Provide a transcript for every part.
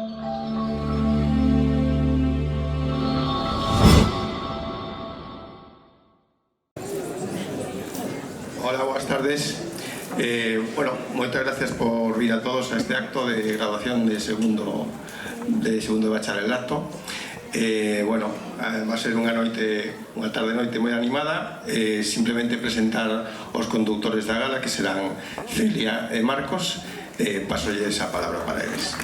Hola, buenas tardes. Bueno, moitas gracias por vir a todos a este acto de graduación de segundo de bacharelato. Bueno, va a ser unha tarde-noite moi animada. Simplemente presentar os conductores da gala, que serán Celia e Marcos. Pasolles a palabra para eles.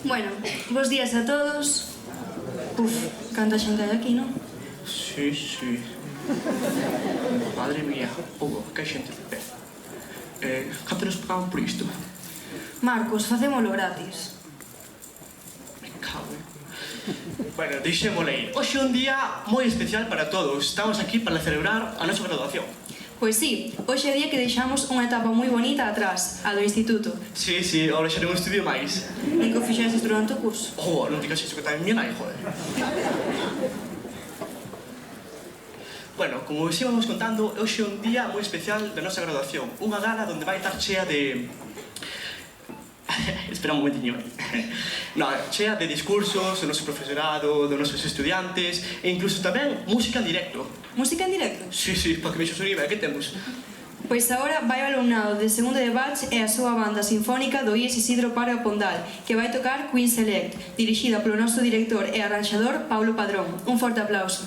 Bueno, bos días a todos. Canta xente hai aquí, non? Sí. Madre mía, Hugo, que xente de pé. Canto nos pagaban por isto? Marcos, facémolo gratis. Me cago, Bueno, deixémosle ir. Hoxe é un día moi especial para todos. Estamos aquí para celebrar a nosa graduación. Pois sí, hoxe é día que deixamos unha etapa moi bonita atrás, a do instituto. Sí, ahora xa non estudio máis. E que o fixeses durante o curso. Non digas iso, que tamén miña nai, joder. Bueno, como vos íbamos contando, hoxe é un día moi especial da nosa graduación. Unha gala onde vai estar chea de... Espera un momentiño. Chea de discursos do noso profesorado, dos nosos estudiantes e incluso tamén música en directo. Música en directo? Sí, para que vexos o nivel que temos. Pois agora vai o alumnado de segundo de batch e a súa banda sinfónica do IES Isidro Parra Pondal, que vai tocar Queen Select, dirixida polo noso director e arranxador Paulo Padrón. Un forte aplauso.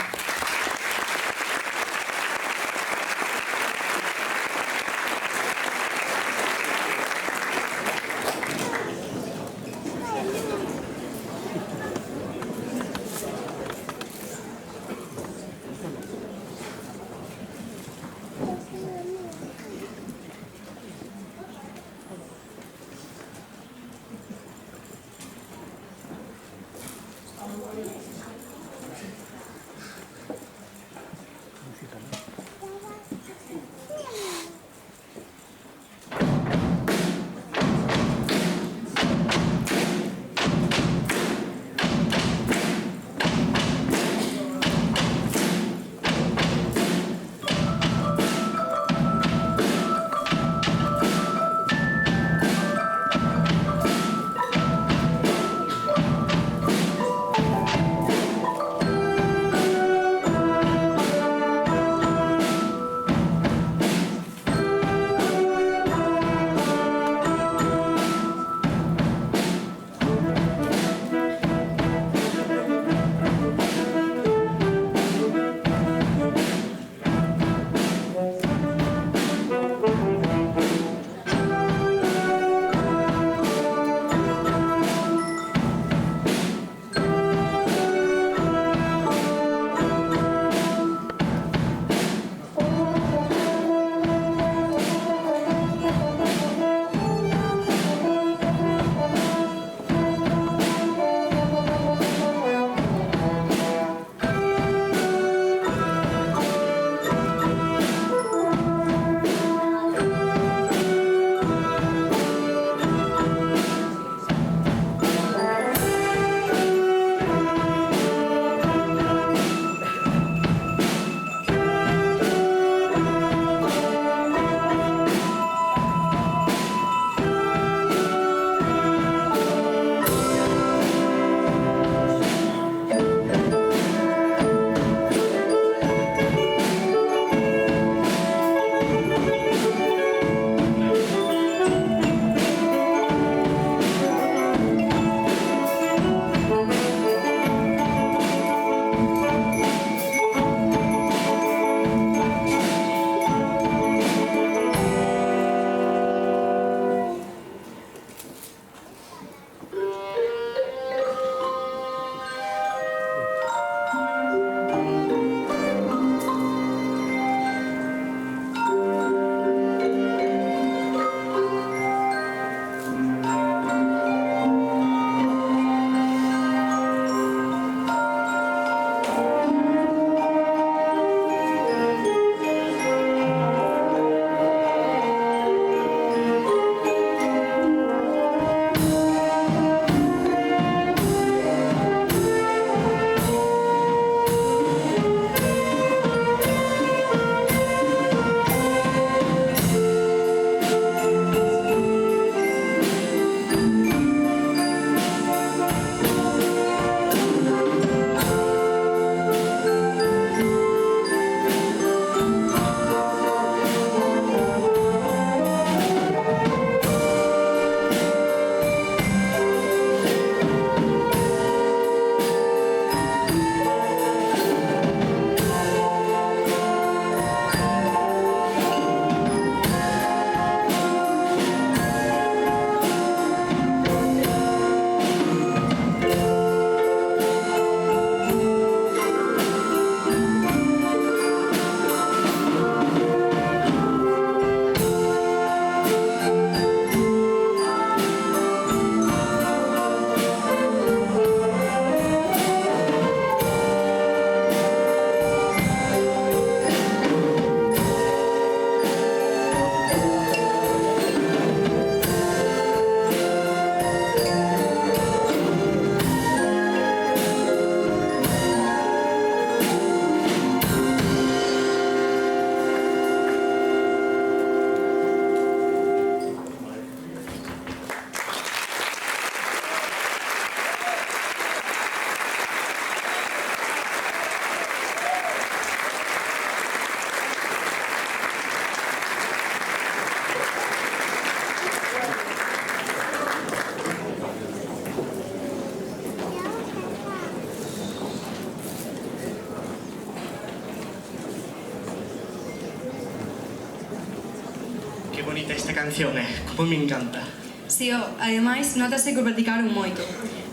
bonita esta canción, como me encanta. Si, ademais, notase que o practicaron moito.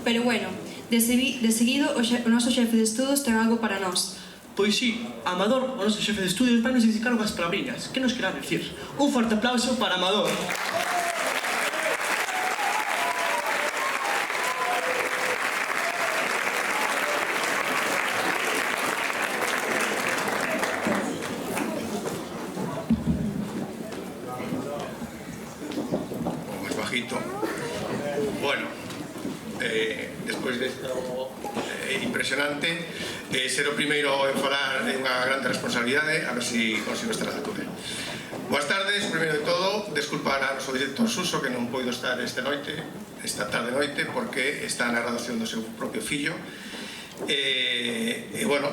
Pero bueno, de seguido o noso xefe de estudos ten algo para nós. Pois sí, Amador, o noso xefe de estudios, vai nos indicar unhas palabriñas. Que nos querá decir? Un forte aplauso para Amador. Bueno, despois desto impresionante, ser o primeiro en falar é unha grande responsabilidade, a ver se consigo estar a altura. Boas tardes, primeiro de todo, desculpar a noso director Suso que non poido estar esta tarde noite, porque está na graduación do seu propio fillo, e bueno,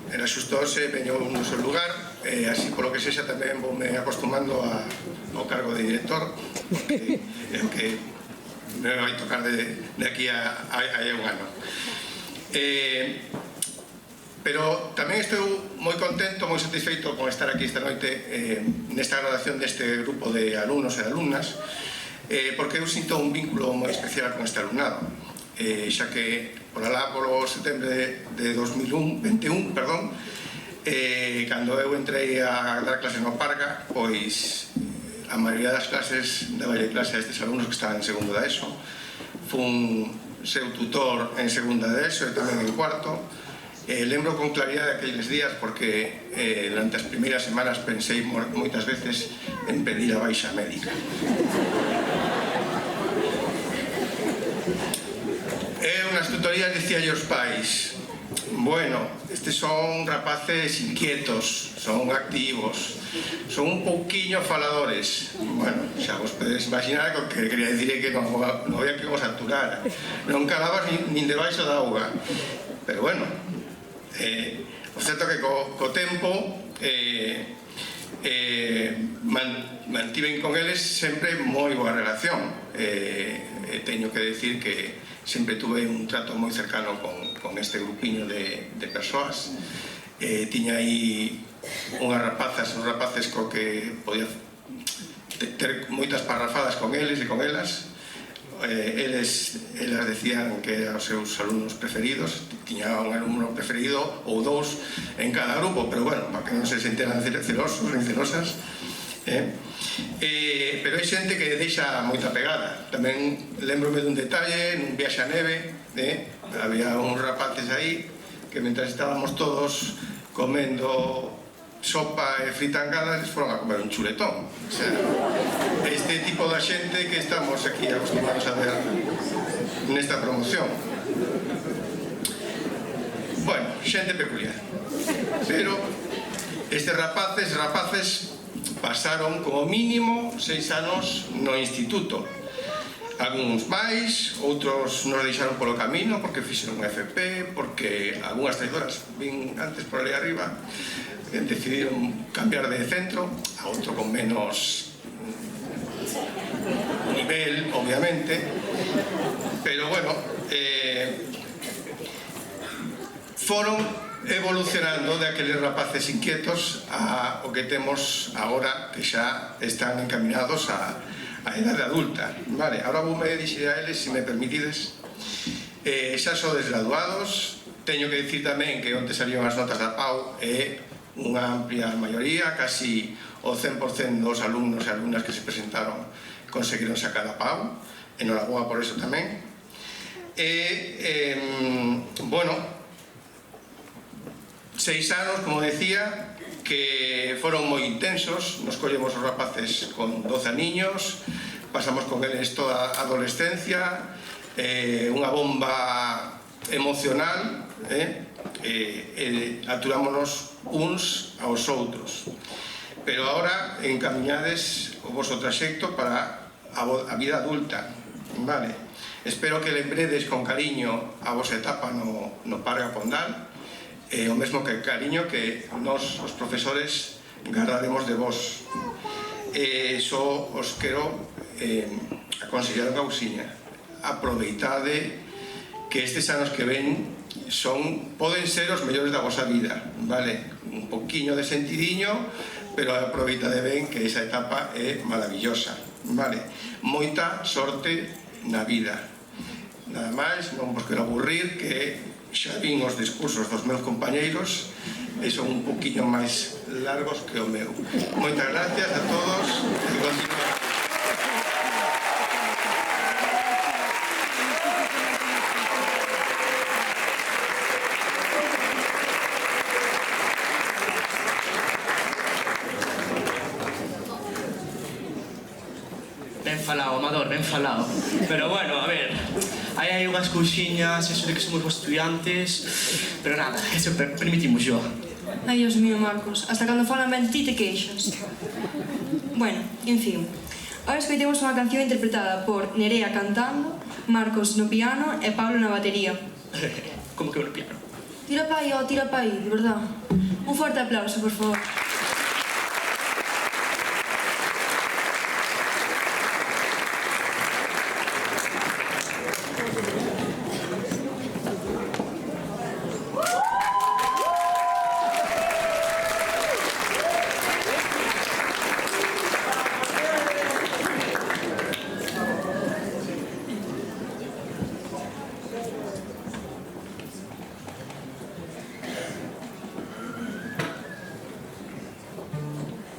era xusto hoxe, veño no seu lugar, así polo que sexa tamén voume acostumando ao cargo de director, porque é o que me vai tocar de aquí a un ano. Pero tamén estou moi contento, moi satisfeito con estar aquí esta noite nesta graduación deste grupo de alumnos e alumnas, porque eu sinto un vínculo moi especial con este alumnado, xa que polo setembro de 2021, cando eu entrei a dar clases no Parga, pois a maioría das clases daballe clase a estes alumnos que estaban en segundo da ESO. Fun seu tutor en segunda da ESO e tamén en cuarto. Lembro con claridade aqueles días porque durante as primeiras semanas pensei moitas veces en pedir a baixa médica. Nas tutorías dicía aos pais: bueno, estes son rapaces inquietos, son activos, son un pouquiño faladores. Bueno, xa vos podedes imaginar que o que quería dicir é que non había que vos aturara, non calabas nin debaixo da auga. Pero bueno, o certo que co tempo mantiven con eles sempre moi boa relación. Teño que decir que sempre tuve un trato moi cercano con este grupiño de persoas. Tiña aí unhas rapazas, uns rapaces co que podía ter moitas parrafadas con eles e con elas. Elas decían que eran os seus alumnos preferidos. Tiña un alumno preferido ou dous en cada grupo, pero bueno, para que non se sentiran celosos nin celosas. Pero hai xente que deixa moita pegada. Tamén lembrome dun detalle, nun viaxe a neve, había uns rapaces aí que mentre estábamos todos comendo sopa e fritangadas, foron a comer un chuletón. O sea, este tipo de xente que estamos aquí acostumados a ver nesta promoción. Bueno, xente peculiar. Pero estes rapaces pasaron como mínimo 6 anos no instituto. Algúns máis, outros nos deixaron polo camino porque fixeron un FP, porque algunhas traidoras vin antes por ali arriba, decidiron cambiar de centro a outro con menos nivel, obviamente, pero bueno, foron evolucionando de aqueles rapaces inquietos a o que temos agora, que xa están encaminados a edade adulta. Vale, agora voume dirixir a eles, se me permitides. Xa sodes graduados, teño que dicir tamén que onte salían as notas da PAU e unha amplia maioría, casi o 100% dos alumnos e alumnas que se presentaron conseguiron sacar a PAU. Enhoraboa por eso tamén. Bueno, 6 anos, como decía, que foron moi intensos. Nos collemos os rapaces con 12 aniños, pasamos con eles toda a adolescencia, unha bomba emocional, aturámonos uns aos outros. Pero agora encamiñades o vosso traxecto para a vida adulta, vale? Espero que lembredes con cariño a vosa etapa no Parga Pondal, o mesmo que cariño que nós, os profesores, gardaremos de vos. Só os quero aconsellar unha cousiña: aproveitade, que estes anos que ven poden ser os mellores da vosa vida, vale? Un poquinho de sentidiño pero aproveitade ben que esa etapa é maravillosa, vale? Moita sorte na vida. Nada máis, non vos quero aburrir, que xa vin os discursos dos meus compañeiros e son un poquinho máis largos que o meu. Moitas gracias a todos e continuamos. Ben falado, Amador, ben falado. Pero bueno, a ver, hai unhas cousiñas, eso de que somos vos estudiantes, pero nada, eso permitimos yo. Ai, Dios mío, Marcos, hasta cando falan ben ti te queixas. Bueno, en fin. Ahora escoitemos unha canción interpretada por Nerea cantando, Marcos no piano e Pablo na batería. Como que no piano? Tira pa aí, de verdad. Un forte aplauso, por favor.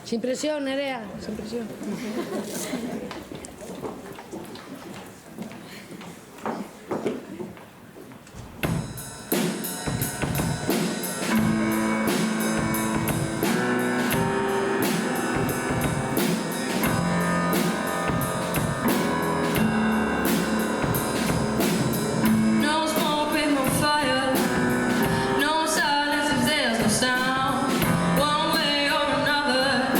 Sin presión, Nerea, sin presión. One way or another,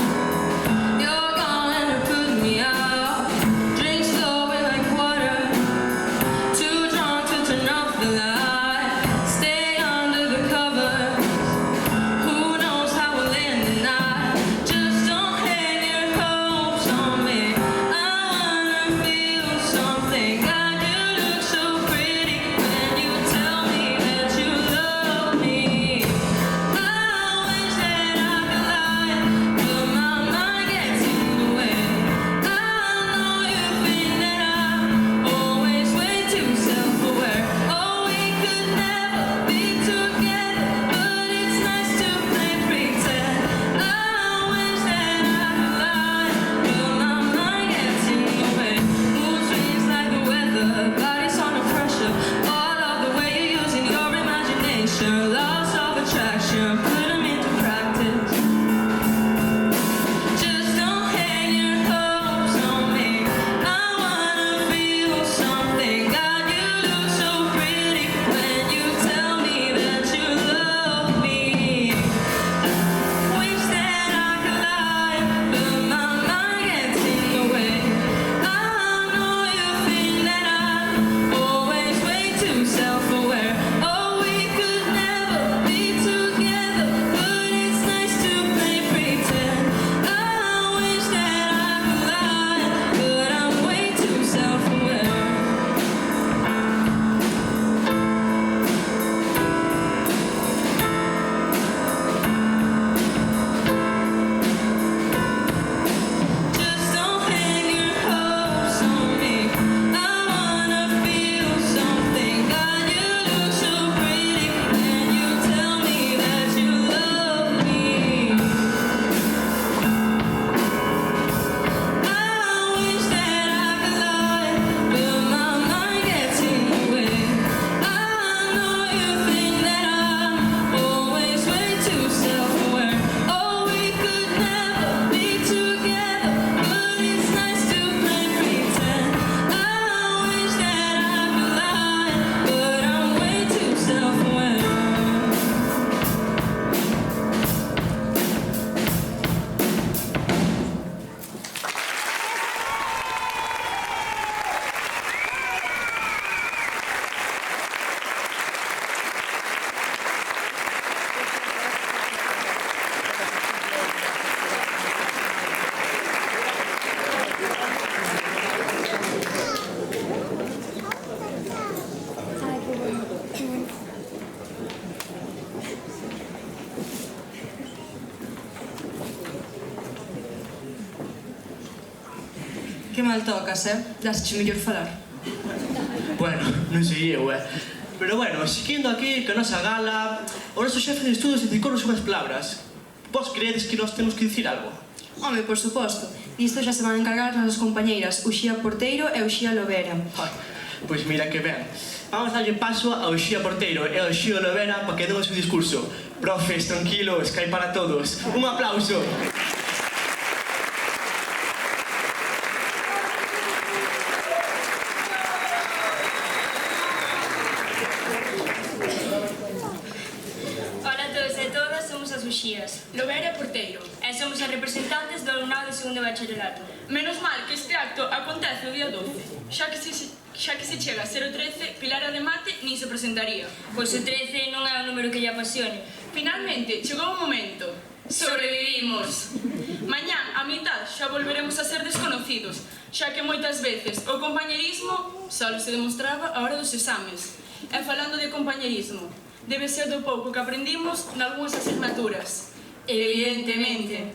you're going to put me out. mal tocas, Dasche mellor falar. Bueno, non sei eu, Pero bueno, seguindo aquí que a nosa gala, o noso xefe de estudos dedicou as súas palabras. Vos creedes que nós temos que dicir algo? Home, por suposto. Disto xa se van a encargar as nosas compañeiras Uxía Porteiro e Uxía Lovera. Pois mira que ben. Vamos darlle paso a Uxía Porteiro e a Uxía Lovera para que den o seu discurso. Profes, tranquilos, que hai para todos. Un aplauso. Lovera Porteiro. E somos as representantes do alumnado de segundo bacharelato. Menos mal que este acto acontece o día 12, xa que se chega a ser o 13, Pilar de Mate nin se presentaría. Pois o 13 non é un número que lle apasione. Finalmente, chegou o momento. Sobrevivimos. Mañán, a mitad, xa volveremos a ser desconocidos, xa que moitas veces o compañerismo só se demostraba a hora dos exames. E falando de compañerismo, debe ser do pouco que aprendimos nalgúnas asignaturas. Evidentemente.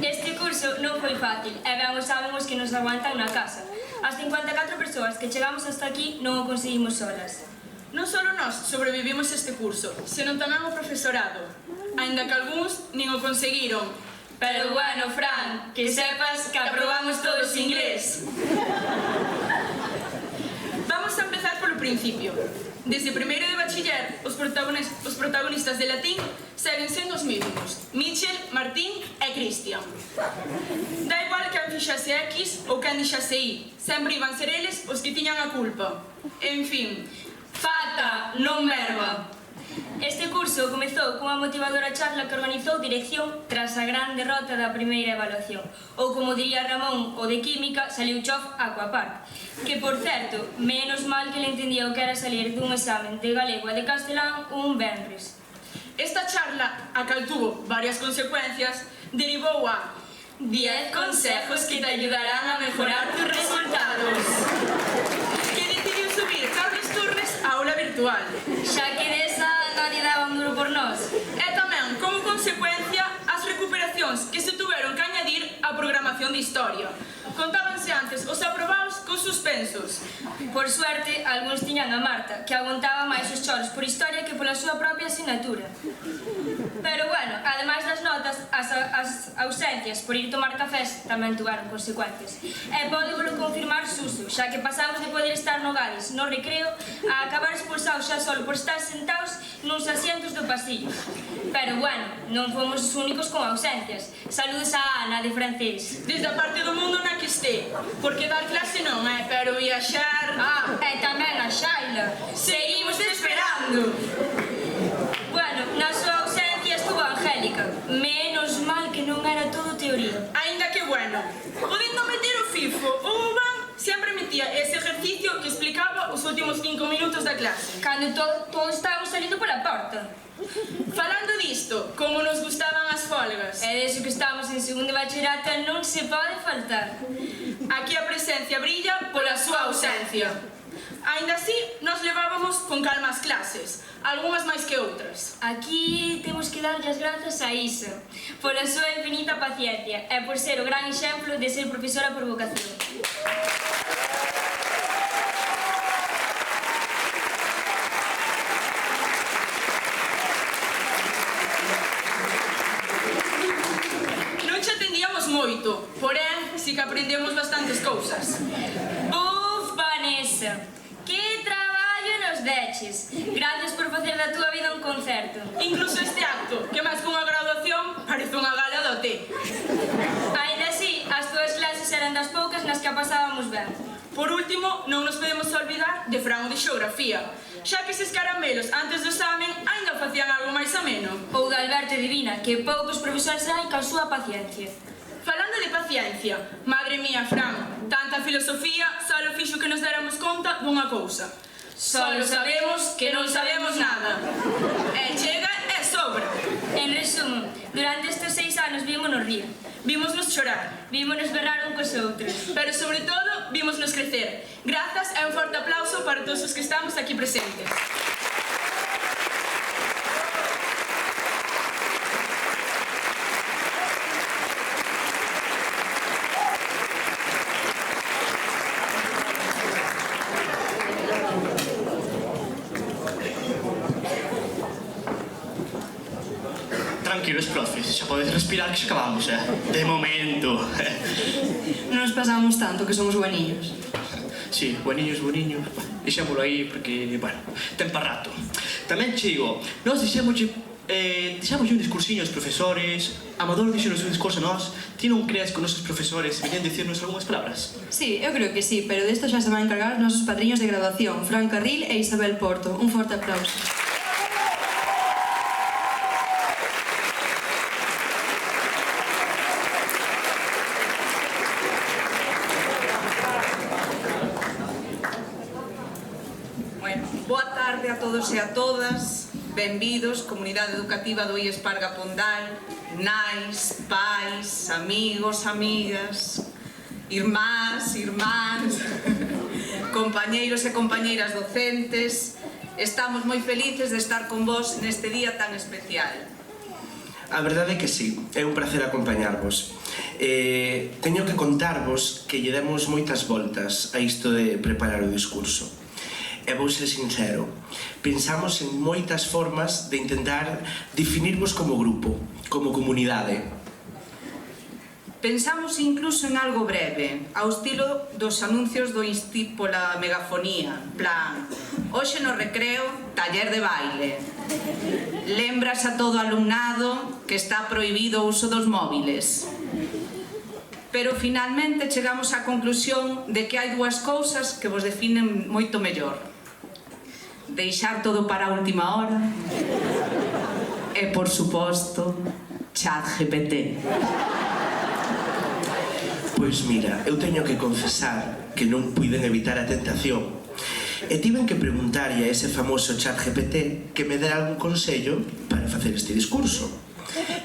Este curso non foi fácil e ben o sabemos que nos aguantan na casa. As 54 persoas que chegamos hasta aquí non o conseguimos solas. Non só nós sobrevivimos este curso, senón tamén o profesorado, aínda que algúns nin o conseguiron. Pero bueno, Fran, que sepas que aprobamos todos inglés. Vamos a empezar polo principio. Desde primeiro de bachiller, os protagonistas de latín seguen sendo os mesmos: Michel, Martín e Cristian. Da igual que fixase X ou que dixase Y, sempre iban ser eles os que tiñan a culpa. En fin, falta, non verba. Este curso comezou cunha motivadora charla que organizou Dirección tras a gran derrota da primeira evaluación. Ou como diría Ramón, o de Química, saliu chof Aquapark. Que, por certo, menos mal que le entendía o que era salir dun examen de galego e de castelán un venres. Esta charla, a cal tuvo varias consecuencias, derivou a 10 consejos que te ayudarán a mejorar tus resultados. Que decidiu subir Carlos Turnes a aula virtual. Xa que desa nadie daba un duro por nós. E tamén, como consecuencia, as recuperacións que se tuveron que añadir á programación de historia. Contábanse antes os aprobados cos suspensos. Por suerte, algúns tiñan a Marta, que aguantaba máis os choros por historia que pola súa propia asignatura. Pero bueno, ademais das notas, as ausencias por ir tomar cafés tamén tuveron consecuencias. E pódevolo confirmar Suso, xa que pasamos de poder estar no Gades, no recreo, a acabar expulsados xa solo por estar sentados nuns asientos do pasillo. Pero bueno, non fomos os únicos con ausencias. Saludos a Ana, de francés. Desde a parte do mundo na que este, porque dar clase non é, pero viaxar... E tamén a Xaila. Seguimos esperando. Bueno, na súa ausencia estuvo Angélica. Menos mal que non era todo teoría. Ainda que bueno, podendo meter o FIFO, o Ban sempre metía ese ejercicio que explicaba os últimos 5 minutos da clase. Cando todos estábamos salindo pola porta. Falando disto, como nos gustaban as folgas. E deso que estamos en segundo bacharelato non se pode faltar. Aquí a presencia brilla pola súa ausencia. Ainda así, nos levábamos con calma as clases, algunhas máis que outras. Aquí temos que darlle as grazas a Isa, pola súa infinita paciencia e por ser o gran exemplo de ser profesora por vocación. Non xa atendíamos moito, porén, si que aprendemos bastantes cousas. Buf, Vanessa, que traballo nos deches. Gracias por facer da túa vida un concerto. Incluso este acto, que máis que unha graduación, parece unha gala do té. Ainda así, as túas clases eran das poucas nas que a pasábamos ben. Por último, non nos podemos olvidar de Fran de Xeografía, xa que eses caramelos antes do examen ainda facían algo máis ameno. Ou de Alberto Divina, que poucos profesores hai ca súa paciencia. Falando de paciencia, madre mía, Fran, tanta filosofía só fixo que nos déramos conta dunha cousa. Só sabemos que non sabemos nada. E chega e sobra. En resumo, durante estes 6 anos vímonos rir, Vímonos chorar, vímonos berrar un cos outros. pero sobre todo vímonos crecer. Grazas e un forte aplauso para todos os que estamos aquí presentes. Tranquilos, profes, xa podes respirar que xa acabamos, De momento. Non nos pasamos tanto, que somos bueniños. Sí, bueniños. Deixémolo aí porque, bueno, ten para rato. Tamén che digo, nós deixémoslle un discursiño aos profesores, Amador dixenos un discurso a nós, ti non crees que os nosos profesores venían dicirnos algunhas palabras? Sí, eu creo que sí, pero desto xa se van a encargar os nosos padriños de graduación, Fran Carril e Isabel Porto. Un forte aplauso. Boa tarde a todos e a todas. Benvidos, comunidade educativa do IES Parga Pondal, nais, pais, amigos, amigas, irmás, compañeiros e compañeiras docentes. Estamos moi felices de estar con vos neste día tan especial. A verdade é que sí, é un placer acompañarvos. Teño que contarvos que lle demos moitas voltas a isto de preparar o discurso. E vou ser sincero, pensamos en moitas formas de intentar definirvos como grupo, como comunidade. Pensamos incluso en algo breve, ao estilo dos anuncios do Insti pola megafonía, plan, hoxe no recreo, taller de baile. Lembras a todo alumnado que está prohibido o uso dos móviles. Pero finalmente chegamos á conclusión de que hai dúas cousas que vos definen moito mellor. Deixar todo para a última hora e, por suposto, ChatGPT. Pois mira, eu teño que confesar que non puiden evitar a tentación e tiven que preguntarlle a ese famoso ChatGPT que me dera algún consello para facer este discurso.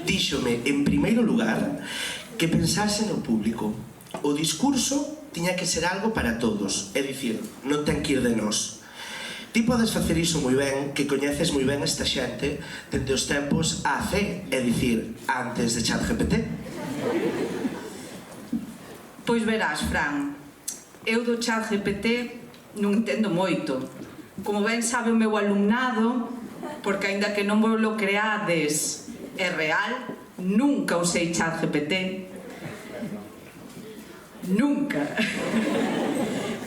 Díxome, en primeiro lugar, que pensase no público. O discurso tiña que ser algo para todos, é dicir, non ten que ir de nós. Ti podes facer iso moi ben, que coñeces moi ben esta xente dende os tempos AC, é dicir, antes de ChatGPT. Pois verás, Fran, eu do ChatGPT non entendo moito. Como ben sabe o meu alumnado, porque aínda que non vos lo creades é real, nunca usei ChatGPT. Nunca.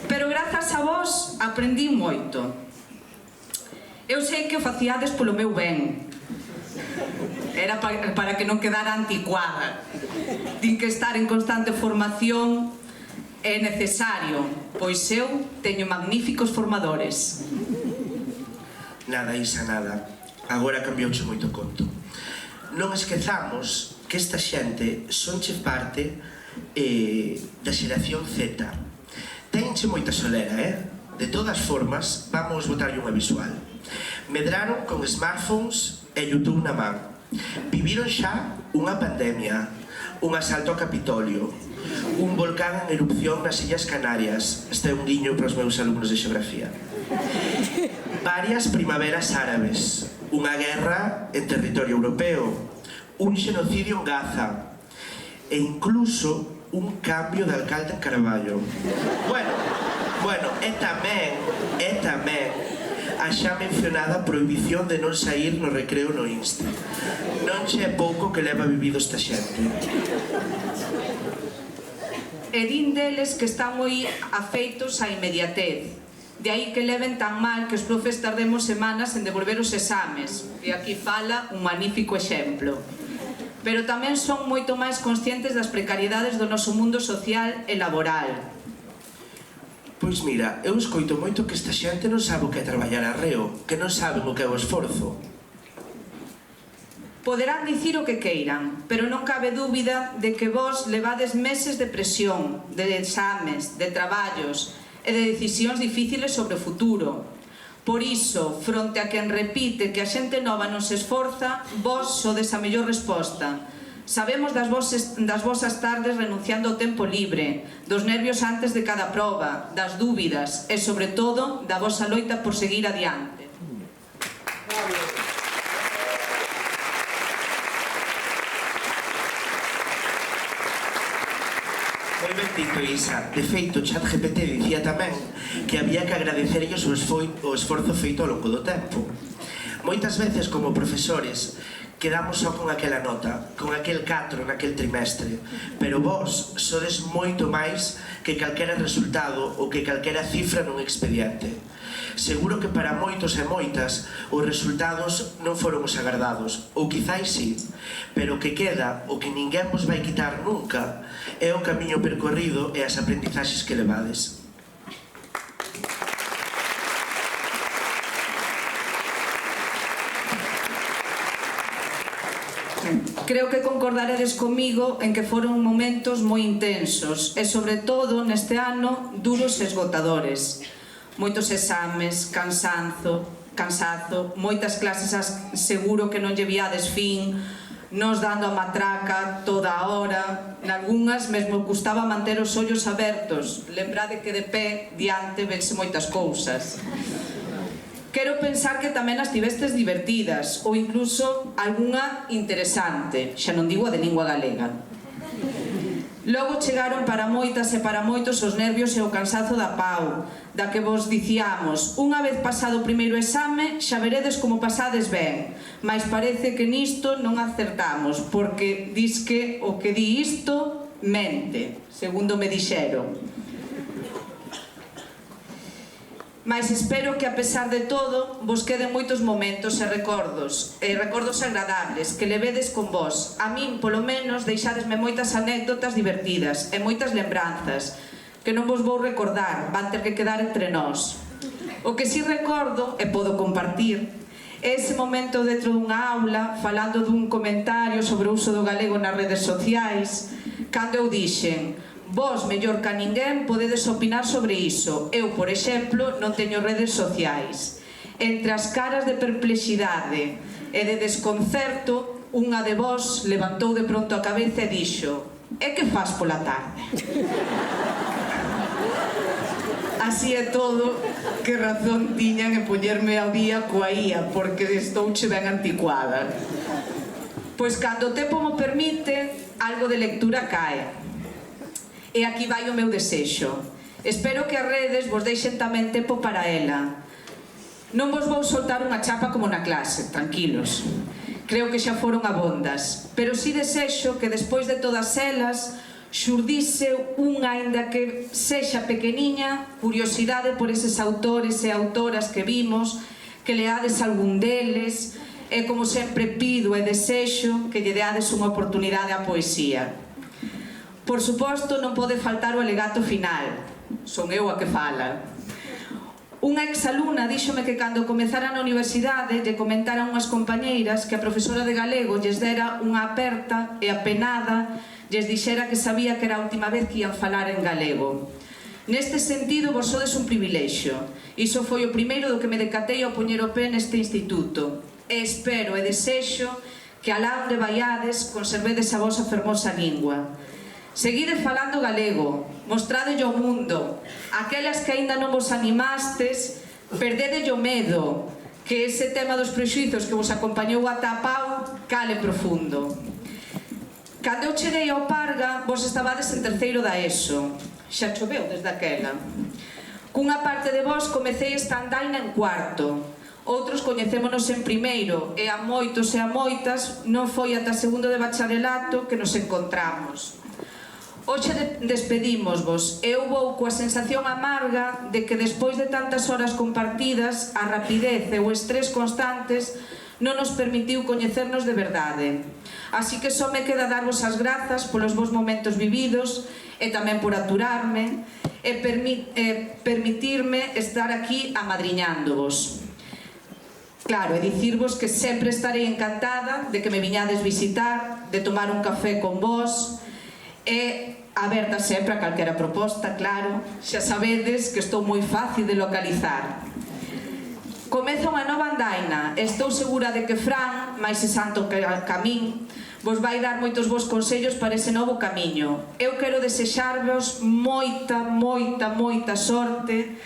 Pero grazas a vos aprendí moito. Eu sei que o facíades polo meu ben. Era para que non quedara anticuada. Din que estar en constante formación é necesario, pois eu teño magníficos formadores. Nada, Isa, nada. Agora cambiouche moito conto. Non esquezamos que esta xente sonche parte da xeración Z. Tenche moita solera, De todas formas, vamos botarlle unha visual. Medraron con smartphones e YouTube na man. Viviron xa unha pandemia, un asalto ao Capitolio, un volcán en erupción nas Illas Canarias. Este é un guiño para os meus alumnos de xeografía. Varias primaveras árabes, unha guerra en territorio europeo, un xenocidio en Gaza e incluso un cambio de alcalde en Caraballo. Bueno, e tamén a xa mencionada prohibición de non sair no recreo no Insti. Non che é pouco que leva vivido esta xente. E din deles que están moi afeitos á inmediatez. De aí que leven tan mal que os profes tardemos semanas en devolver os exames. E aquí fala un magnífico exemplo. Pero tamén son moito máis conscientes das precariedades do noso mundo social e laboral. Pois mira, eu escoito moito que esta xente non sabe o que é traballar arreo, que non saben o que é o esforzo. Poderán dicir o que queiran, pero non cabe dúbida de que vos levades meses de presión, de exames, de traballos e de decisións difíciles sobre o futuro. Por iso, fronte a quen repite que a xente nova non se esforza, vos sodes a mellor resposta. Sabemos das vosas tardes renunciando ao tempo libre, dos nervios antes de cada proba, das dúbidas e, sobre todo, da vosa loita por seguir adiante. Moi ben dito, Isa. De feito, ChatGPT dicía tamén que había que agradecerlles o esforzo feito ao longo do tempo. Moitas veces, como profesores, quedamos só con aquela nota, con aquel 4 naquel trimestre, pero vos sodes moito máis que calquera resultado ou que calquera cifra nun expediente. Seguro que para moitos e moitas os resultados non foron os agardados, ou quizáis sí, pero o que queda, o que ninguén vos vai quitar nunca, é o camiño percorrido e as aprendizaxes que levades. Creo que concordaredes comigo en que foron momentos moi intensos e, sobre todo, neste ano, duros e esgotadores. Moitos exames, cansazo, moitas clases seguro que non lle viades fin, nos dando a matraca toda a hora, nalgunhas mesmo custaba manter os ollos abertos, lembrade que de pé diante vense moitas cousas. Quero pensar que tamén as tivestes divertidas ou incluso algunha interesante, xa non digo a de lingua galega. Logo chegaron para moitas e para moitos os nervios e o cansazo da Pau, da que vos diciamos, unha vez pasado o primeiro exame xa veredes como pasades ben, mas parece que nisto non acertamos, porque dis que o que di isto mente, segundo me dixeron. Mas espero que, a pesar de todo, vos queden moitos momentos e recordos agradables que levedes con vos. A min, polo menos, deixadesme moitas anécdotas divertidas e moitas lembranzas que non vos vou recordar, van ter que quedar entre nós. O que si recordo, e podo compartir, é ese momento dentro dunha aula, falando dun comentario sobre o uso do galego nas redes sociais, cando eu dixen: vos, mellor que a ninguén, podedes opinar sobre iso. Eu, por exemplo, non teño redes sociais. Entre as caras de perplexidade e de desconcerto, unha de vos levantou de pronto a cabeza e dixo: e que fas pola tarde? Así é todo, que razón tiñan en poñerme ao día coa IA, porque estouche ben anticuada. Pois cando o tempo mo permite, algo de lectura cae. E aquí vai o meu desexo. Espero que as redes vos deixen tamén tempo para ela. Non vos vou soltar unha chapa como na clase, tranquilos. Creo que xa foron abondas. Pero si desexo que despois de todas elas xurdise unha, aínda que sexa pequeniña, curiosidade por eses autores e autoras que vimos, que leades algún deles, e como sempre pido e desexo que lle deades unha oportunidade á poesía. Por suposto, non pode faltar o alegato final. Son eu a que fala. Unha exalumna díxome que cando comezara na universidade lle comentaran unhas compañeiras que a profesora de galego lles dera unha aperta e apenada lles dixera que sabía que era a última vez que ian falar en galego. Neste sentido, vos sodes un privilexio. Iso foi o primeiro do que me decatei ao poñer o pé neste instituto. E espero e desexo que alá onde vaiades conservedes a vosa fermosa lingua. Seguide falando galego, mostradelle ao mundo. Aquelas que aínda non vos animastes, perdedelle o medo, que ese tema dos prexuizos que vos acompañou ata a Pau cale profundo. Cando eu cheguei ao Parga, vos estabades en terceiro da ESO. Xa choveu desde aquela. Cunha parte de vos comecei esta andaina en cuarto. Outros coñecémonos en primeiro, e a moitos e a moitas non foi ata segundo de bacharelato que nos encontramos. Hoxe despedímosvos e eu vou coa sensación amarga de que despois de tantas horas compartidas, a rapidez e o estrés constantes non nos permitiu coñecernos de verdade. Así que só me queda darvos as grazas polos vos momentos vividos e tamén por aturarme e permitirme estar aquí amadriñándovos. Claro, e dicirvos que sempre estarei encantada de que me viñades visitar, de tomar un café con vos, e aberta sempre a calquera proposta, claro. Xa sabedes que estou moi fácil de localizar. Comeza unha nova andaina. Estou segura de que Fran, máis e santo que a min, vos vai dar moitos bons consellos para ese novo camiño. Eu quero desexarvos moita, moita, moita sorte,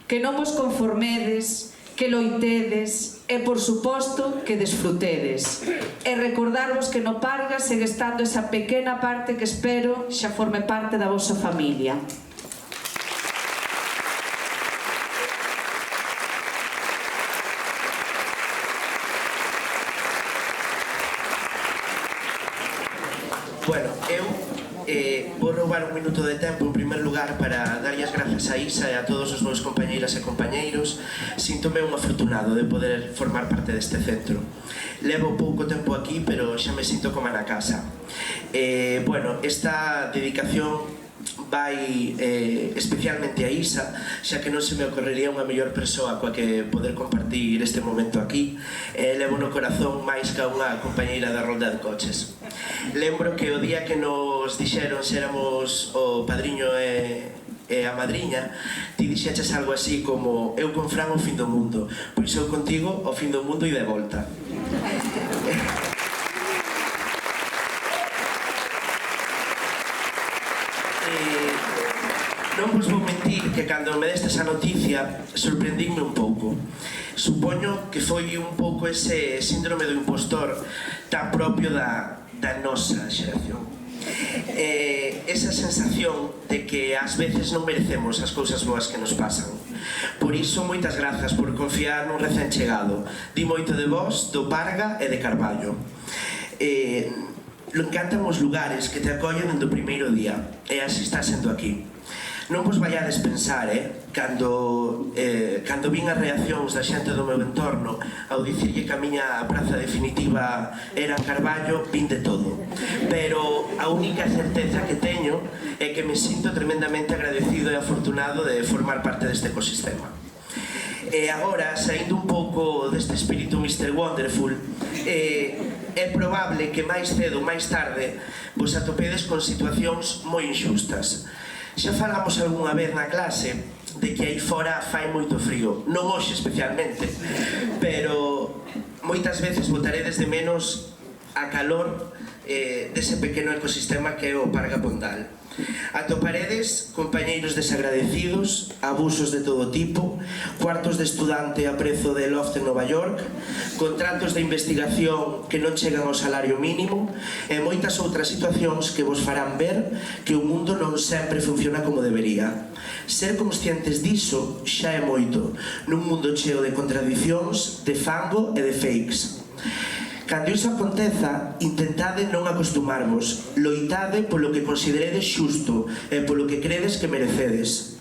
que non vos conformedes, que loitedes e, por suposto, que desfrutedes. E recordarvos que no Parga segue estando esa pequena parte que espero xa forme parte da vosa familia. Bueno, eu vou roubar un minuto de tempo en primer lugar para darlle as grazas a Isa e a todos os meus compañeiras e compañeiros. Síntome un afortunado de poder formar parte deste centro. Levo pouco tempo aquí, pero xa me sinto como na casa. Bueno, esta dedicación vai especialmente a Isa, xa que non se me ocorrería unha mellor persoa coa que poder compartir este momento aquí. Levo no corazón máis que a unha compañeira da rolda de coches. Lembro que o día que nos dixeron se éramos o padriño e a madriña, ti dixeches algo así como: eu con Fran o fin do mundo, pois eu contigo o fin do mundo e de volta. Non vos vou mentir que cando me destes a noticia sorprendínme un pouco. Supoño que foi un pouco ese síndrome do impostor tan propio da nosa xeración. Esa sensación de que ás veces non merecemos as cousas boas que nos pasan. Por iso, moitas grazas por confiar nun recén chegado. Di moito de vos, do Parga e de Carballo. Lo encantan os lugares que te acollen dende o primeiro día, e así está sendo aquí. Non vos vaiades pensar, cando vin as reaccións da xente do meu entorno ao dicirlle que a miña praza definitiva era Carballo, vin de todo. Pero a única certeza que teño é que me sinto tremendamente agradecido e afortunado de formar parte deste ecosistema. E agora, saindo un pouco deste espírito Mr. Wonderful, é probable que máis cedo ou máis tarde vos atopedes con situacións moi inxustas. Xa falamos algunha vez na clase de que aí fora fai moito frío, non hoxe especialmente, pero moitas veces botaredes de menos a calor dese pequeno ecosistema que é o Parga Pondal. Atoparedes compañeiros desagradecidos, abusos de todo tipo, cuartos de estudante a prezo de loft en Nova York, contratos de investigación que non chegan ao salario mínimo e moitas outras situacións que vos farán ver que o mundo non sempre funciona como debería. Ser conscientes diso xa é moito, nun mundo cheo de contradicións, de fango e de fakes. Cando iso aconteza, intentade non acostumarvos, loitade polo que consideredes xusto e polo que credes que merecedes.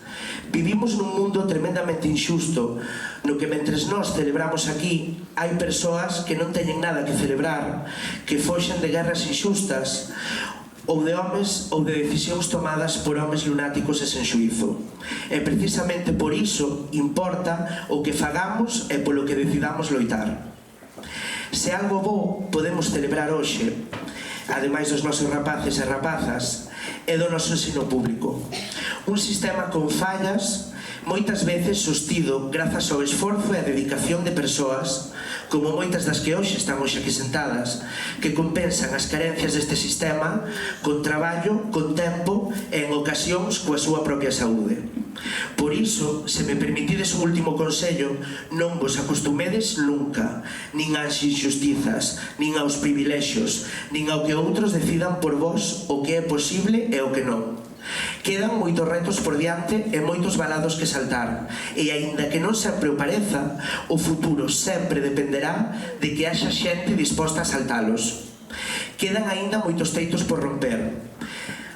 Vivimos nun mundo tremendamente inxusto, no que mentres nós celebramos aquí, hai persoas que non teñen nada que celebrar, que foxen de guerras inxustas, ou de homes ou de decisións tomadas por homes lunáticos e sen xuízo. E precisamente por iso importa o que fagamos e polo que decidamos loitar. Se algo bo podemos celebrar hoxe, ademais dos nosos rapaces e rapazas, é do noso ensino público. Un sistema con fallas, moitas veces sostido grazas ao esforzo e a dedicación de persoas, como moitas das que hoxe están hoxe aquí sentadas, que compensan as carencias deste sistema con traballo, con tempo e en ocasións coa súa propia saúde. Por iso, se me permitides un último consello, non vos acostumedes nunca, nin ás injustizas, nin aos privilexios, nin ao que outros decidan por vos o que é posible e o que non. Quedan moitos retos por diante e moitos valados que saltar, e aínda que non sempre o pareza, o futuro sempre dependerá de que haxa xente disposta a saltalos. Quedan aínda moitos teitos por romper.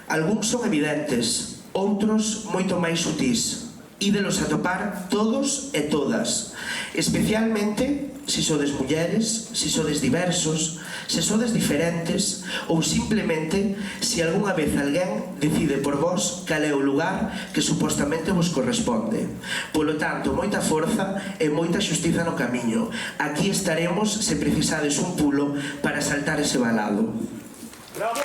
Algúns son evidentes, outros moito máis sutís. Ídelos a topar todos e todas, especialmente se sodes mulleres, se sodes diversos, se sodes diferentes ou simplemente se algunha vez alguén decide por vos cal é o lugar que supostamente vos corresponde. Polo tanto, moita forza e moita xustiza no camiño. Aquí estaremos se precisades un pulo para saltar ese valado. Bravo!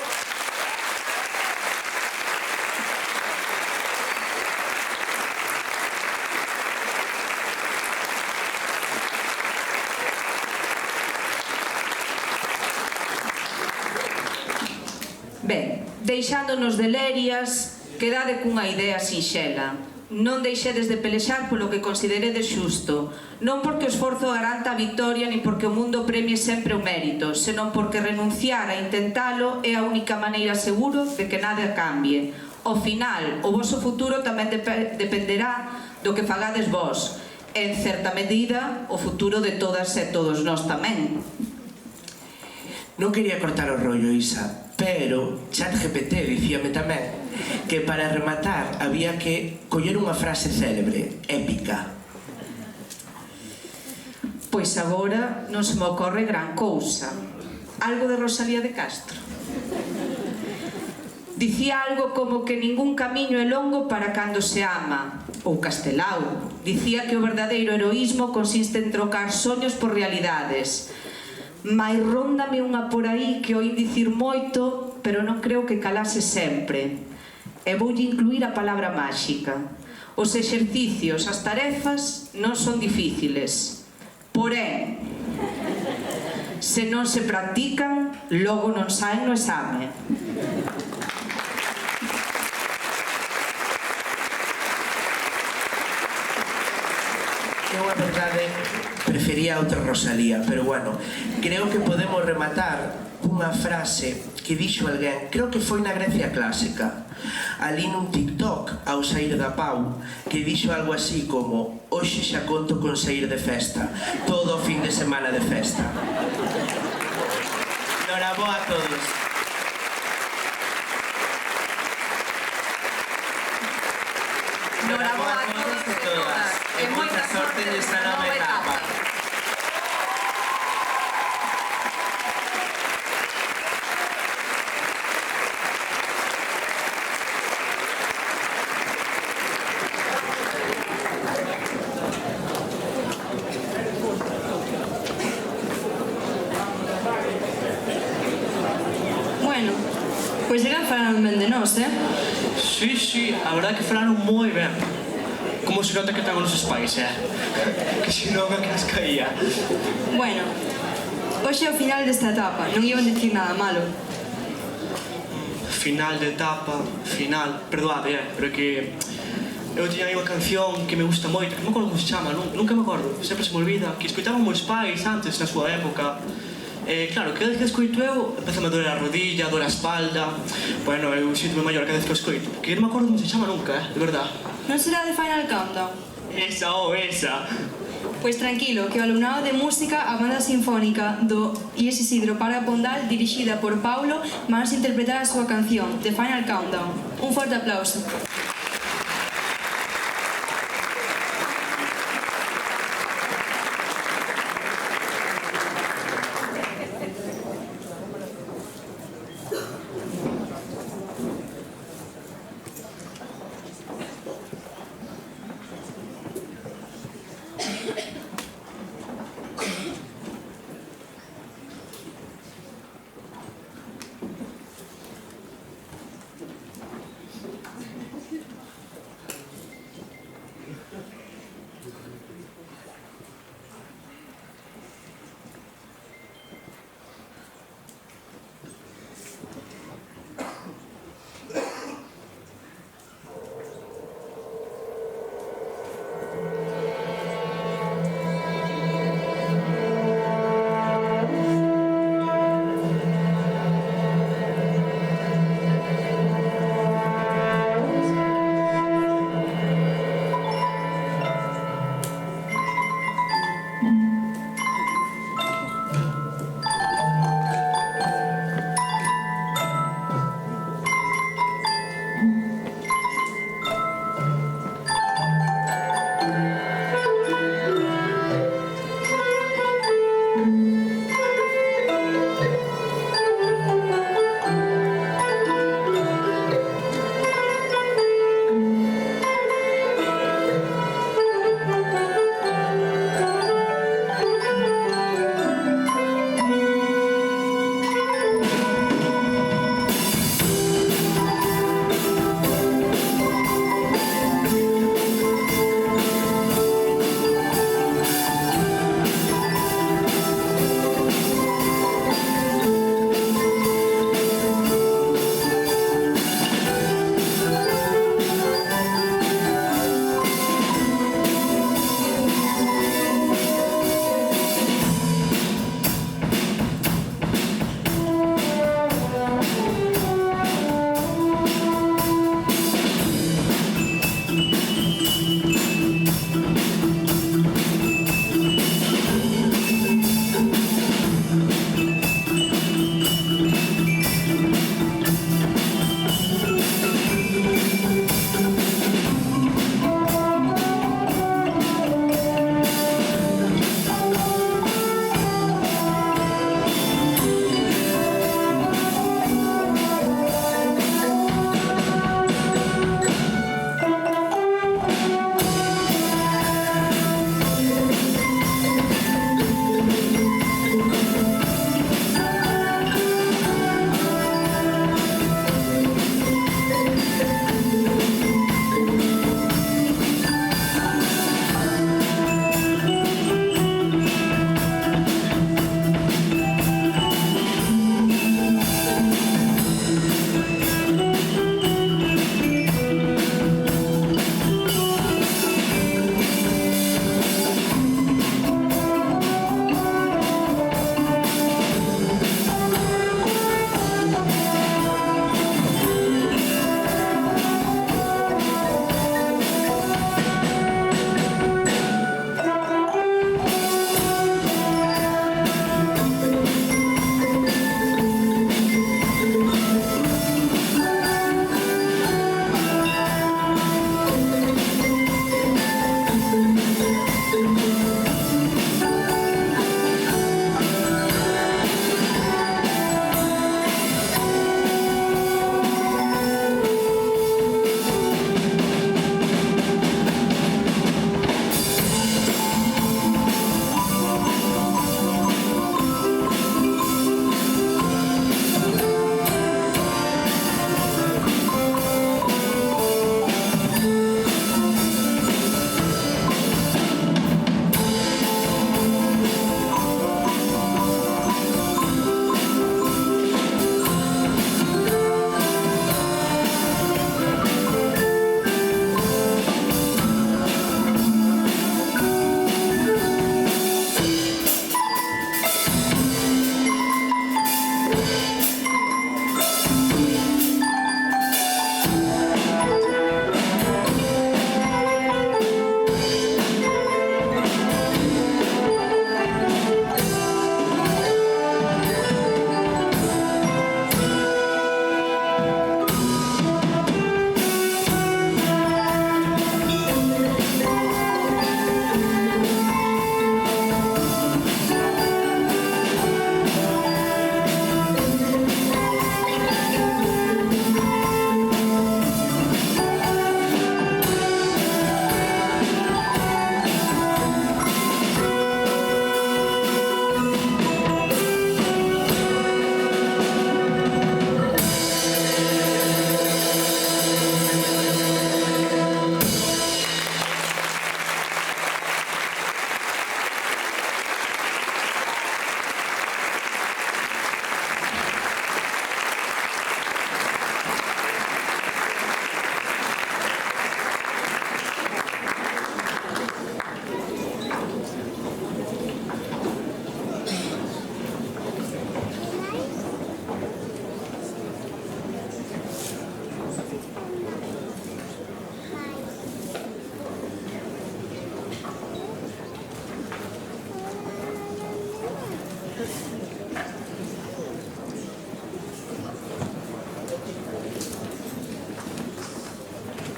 Ben, deixándonos de lerias, quedade cunha idea sinxela. Non deixedes de pelexar polo que consideredes xusto, non porque o esforzo garanta a victoria nin porque o mundo premie sempre o mérito, senón porque renunciar a intentalo é a única maneira seguro de que nada cambie. Ao final, o voso futuro tamén dependerá do que fagades vos, e en certa medida o futuro de todas e todos nós tamén. Non quería cortar o rollo, Isa, pero ChatGPT dicíame tamén que para rematar había que coller unha frase célebre, épica. Pois agora non se me ocorre gran cousa. Algo de Rosalía de Castro. Dicía algo como que ningún camiño é longo para cando se ama. Ou Castelao. Dicía que o verdadeiro heroísmo consiste en trocar soños por realidades. Mais róndame unha por aí que oí dicir moito, pero non creo que calase sempre. E voulle incluir a palabra máxica. Os exercicios, as tarefas non son difíciles. Porén, se non se practican, logo non saen no exame. Eu, a verdade, prefería outra Rosalía, pero bueno, creo que podemos rematar unha frase que dixo alguén, creo que foi na Grecia clásica, ali nun TikTok, ao sair da pau, que dixo algo así como: hoxe xa conto con sair de festa, todo o fin de semana de festa. Noraboa a todos. Noraboa a todos e todas. E moita sorte nesta nova etapa. Bueno, pois eran falaron ben de nós, Sí, a verdad que falaron moi ben. Como se nota que están os nosos pais, que se non a que as caía. Bueno, hoxe é o final desta etapa, non iban dicir nada malo. Final de etapa, final... Perdoade, pero que... Eu tiña aí unha canción que me gusta moito, que non me acordo como se chama, nunca me acordo, sempre se me olvida, que escoitaban meus pais antes, na súa época. Claro, cada vez que escoito eu, empeza a doler a rodilla, doler a espalda. Bueno, eu sinto-me maior cada vez que o escoito, que non me acordo como se chama nunca, de verdad. Non será de Final Countdown? Esa! Pois tranquilo, que o alumnado de música, a banda sinfónica do IES Isidro Parga Pondal, dirixida por Paulo, van a interpretar a súa canción, The Final Countdown. Un forte aplauso.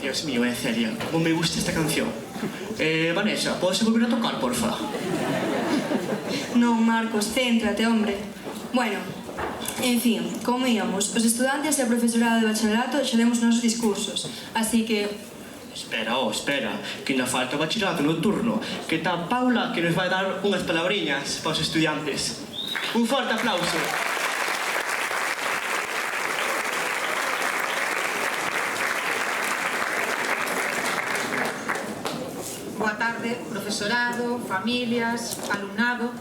Dios mío, Celia, como me gusta esta canción. Vanessa, ¿podes volver a tocar, porfa? Non, Marcos, céntrate, hombre. Bueno, en fin, como íamos, os estudantes e o profesorado de bacharelato xa demos nosos discursos, así que... Espera, que ainda falta o bachillerato nocturno, que está Paula que nos vai dar unhas palabriñas para os estudiantes. Un forte aplauso. Boa tarde, profesorado, familias, alumnado.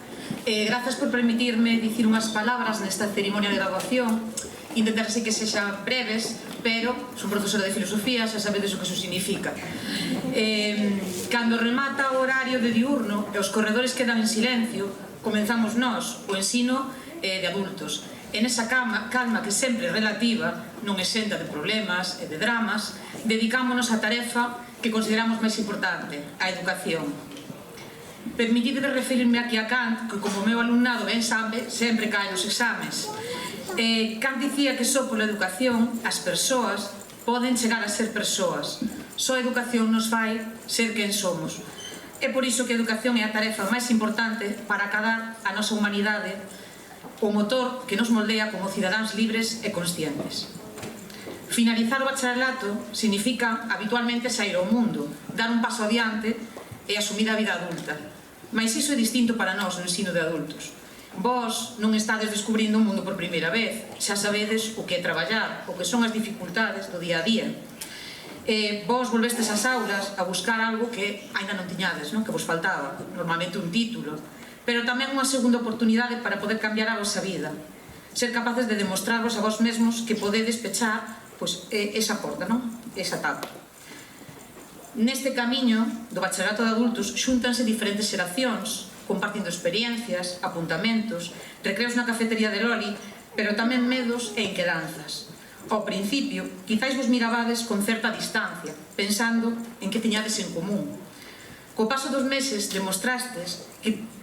Grazas por permitirme dicir unhas palabras nesta cerimonia de graduación. Intentar así que sexan breves, pero son profesora de filosofía, xa sabedes o que iso significa. Cando remata o horario de diurno e os corredores quedan en silencio, comenzamos nós, o ensino de adultos. En esa calma que sempre é relativa, non exenta de problemas e de dramas, dedicámonos á tarefa que consideramos máis importante, a educación. Permitide referirme aquí a Kant, que como meu alumnado ben sabe, sempre cae nos exames. Kant dicía que só pola educación as persoas poden chegar a ser persoas. Só a educación nos fai ser quen somos. É por iso que a educación é a tarefa máis importante para acadar a nosa humanidade, o motor que nos moldea como cidadáns libres e conscientes. Finalizar o bacharelato significa habitualmente sair ao mundo, dar un paso adiante e asumir a vida adulta. Mais iso é distinto para nós no ensino de adultos. Vós non estades descubrindo o mundo por primeira vez, xa sabedes o que é traballar, o que son as dificultades do día a día. Vós volvestes ás aulas a buscar algo que aínda non tiñades, que vos faltaba, normalmente un título, pero tamén unha segunda oportunidade para poder cambiar a vosa vida, ser capaces de demostrarvos a vos mesmos que podedes pechar esa porta, esa tapa. Neste camiño do bacharelato de adultos xúntanse diferentes xeracións, compartindo experiencias, apuntamentos, recreos na cafetería de Loli, pero tamén medos e inquedanzas. Ao principio, quizáis vos mirabades con certa distancia, pensando en que tiñades en común. Co paso dos meses demostrastes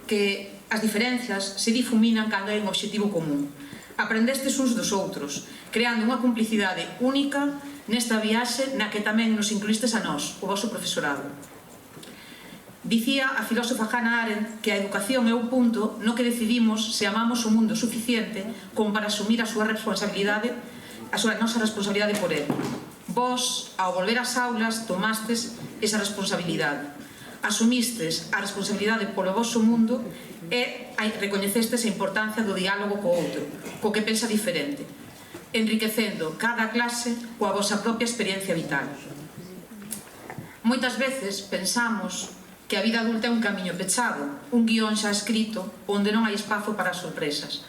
que as diferenzas se difuminan cando hai un obxectivo común. Aprendestes uns dos outros, creando unha complicidade única nesta viaxe na que tamén nos incluístes a nós, o voso profesorado. Dicía a filósofa Hannah Arendt que a educación é o punto no que decidimos se amamos o mundo suficiente como para asumir a súa responsabilidade, a nosa responsabilidade por ele. Vós, ao volver ás aulas, tomastes esa responsabilidade. Asumistes a responsabilidade polo voso mundo e recoñecestes a importancia do diálogo co outro, co que pensa diferente, enriquecendo cada clase coa vosa propia experiencia vital. Moitas veces pensamos que a vida adulta é un camiño pechado, un guión xa escrito onde non hai espazo para sorpresas.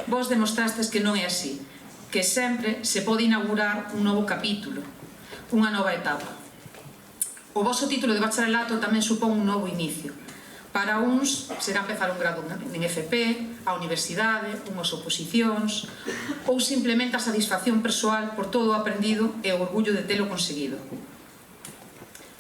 Vos demostrastes que non é así, que sempre se pode inaugurar un novo capítulo, unha nova etapa. O voso título de bacharelato tamén supón un novo inicio. Para uns será empezar un grado en FP, a universidade, unhas oposicións, ou simplemente a satisfacción persoal por todo o aprendido e o orgullo de telo conseguido.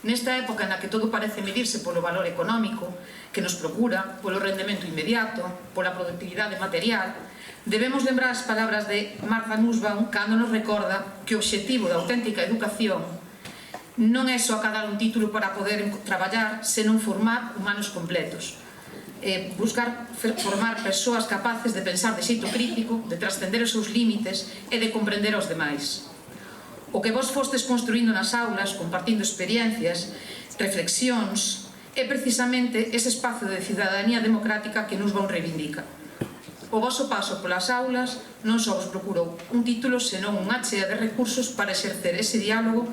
Nesta época na que todo parece medirse polo valor económico que nos procura, polo rendemento inmediato, pola productividade material, debemos lembrar as palabras de Martha Nussbaum cando nos recorda que o obxectivo da auténtica educación non é só acadar un título para poder traballar, senón formar humanos completos. Buscar formar persoas capaces de pensar de xeito crítico, de trascender os seus límites e de comprender aos demais. O que vos fostes construindo nas aulas, compartindo experiencias, reflexións, é precisamente ese espazo de cidadanía democrática que Nussbaum reivindica. O voso paso polas aulas non só vos procurou un título, senón unha chea de recursos para exercer ese diálogo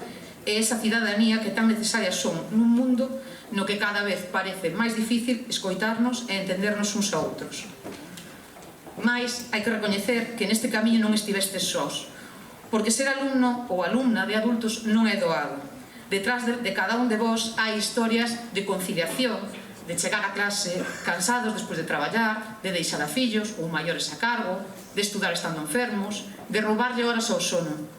e esa cidadanía que tan necesarias son nun mundo no que cada vez parece máis difícil escoitarnos e entendernos uns a outros. Mais hai que recoñecer que neste camiño non estivestes sós, porque ser alumno ou alumna de adultos non é doado. Detrás de cada un de vós hai historias de conciliación, de chegar a clase cansados despois de traballar, de deixar a fillos ou maiores a cargo, de estudar estando enfermos, de roubarlle horas ao sono.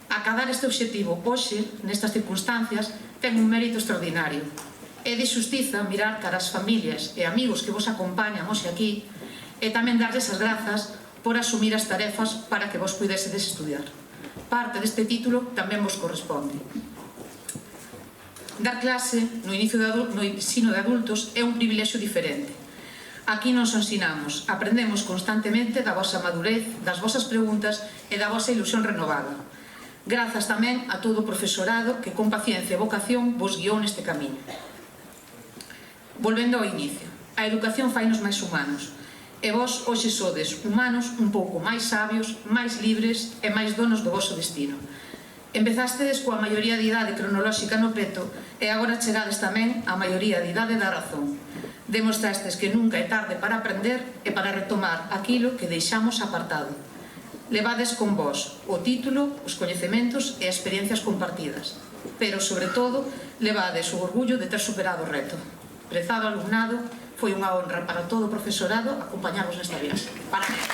Acadar este obxectivo hoxe, nestas circunstancias, ten un mérito extraordinario. É de xustiza mirar cara as familias e amigos que vos acompañan hoxe aquí e tamén darles as grazas por asumir as tarefas para que vos puidesedes estudiar. Parte deste título tamén vos corresponde. Dar clase no ensino de adultos é un privilexio diferente. Aquí nos ensinamos, aprendemos constantemente da vosa madurez, das vosas preguntas e da vosa ilusión renovada. Grazas tamén a todo o profesorado que con paciencia e vocación vos guiou neste camiño. Volvendo ao inicio, a educación fainos máis humanos. E vos hoxe sodes humanos un pouco máis sabios, máis libres e máis donos do voso destino. Empezastedes coa maioría de idade cronolóxica no peto e agora chegades tamén á maioría de idade da razón. Demostrastes que nunca é tarde para aprender e para retomar aquilo que deixamos apartado. Levades con vos o título, os coñecementos e as experiencias compartidas, pero, sobre todo, levades o orgullo de ter superado o reto. Prezado alumnado, foi unha honra para todo o profesorado acompañarvos nesta viaxe. Parabéns.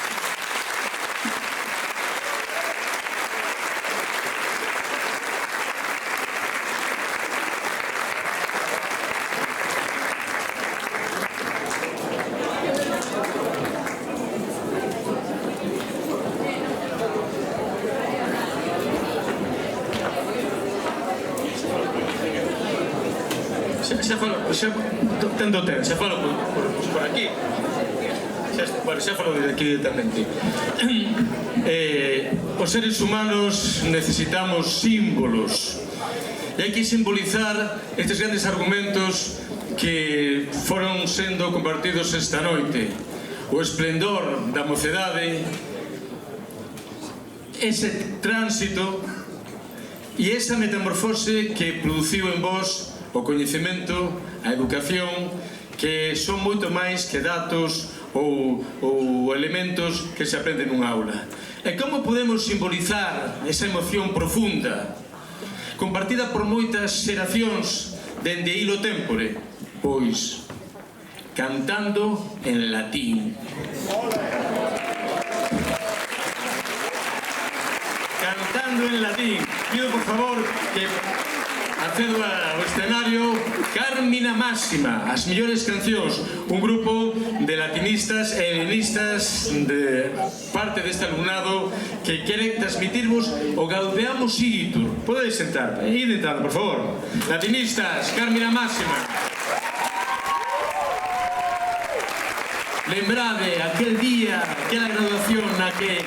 Xa falo por aquí. Xa falo de aquí directamente. Os seres humanos necesitamos símbolos. E hai que simbolizar estes grandes argumentos que foron sendo compartidos esta noite. O esplendor da mocedade, ese tránsito e esa metamorfose que produciu en vos o coñecemento, a educación, que son moito máis que datos ou elementos que se aprenden nunha aula. E como podemos simbolizar esa emoción profunda, compartida por moitas xeracións dende hilo témpore? Pois, cantando en latín. Cantando en latín. Pido, por favor, que accedo ao escenario Carmina Máxima, as mellores cancións, un grupo de latinistas e helenistas de parte deste alumnado que quere transmitirvos o Gaudeamus Igitur. Podedes sentar, id entrando, por favor. Latinistas, Carmina Máxima. Lembrade aquel día, aquela graduación na que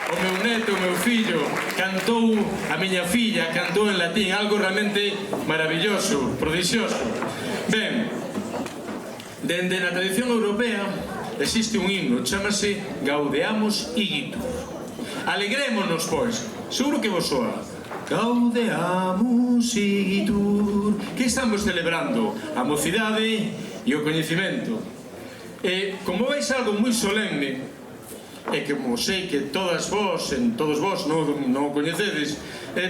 o meu neto, o meu fillo, cantou, a miña filla cantou en latín, algo realmente maravilloso, prodixioso. Ben, dende na tradición europea existe un himno, chamase Gaudeamus Igitur. Alegrémonos, pois, seguro que vos soa. Gaudeamus Igitur. Que estamos celebrando? A mocidade e o coñecimento. E, como veis algo moi solemne, e que como sei que todos vos non o coñecedes,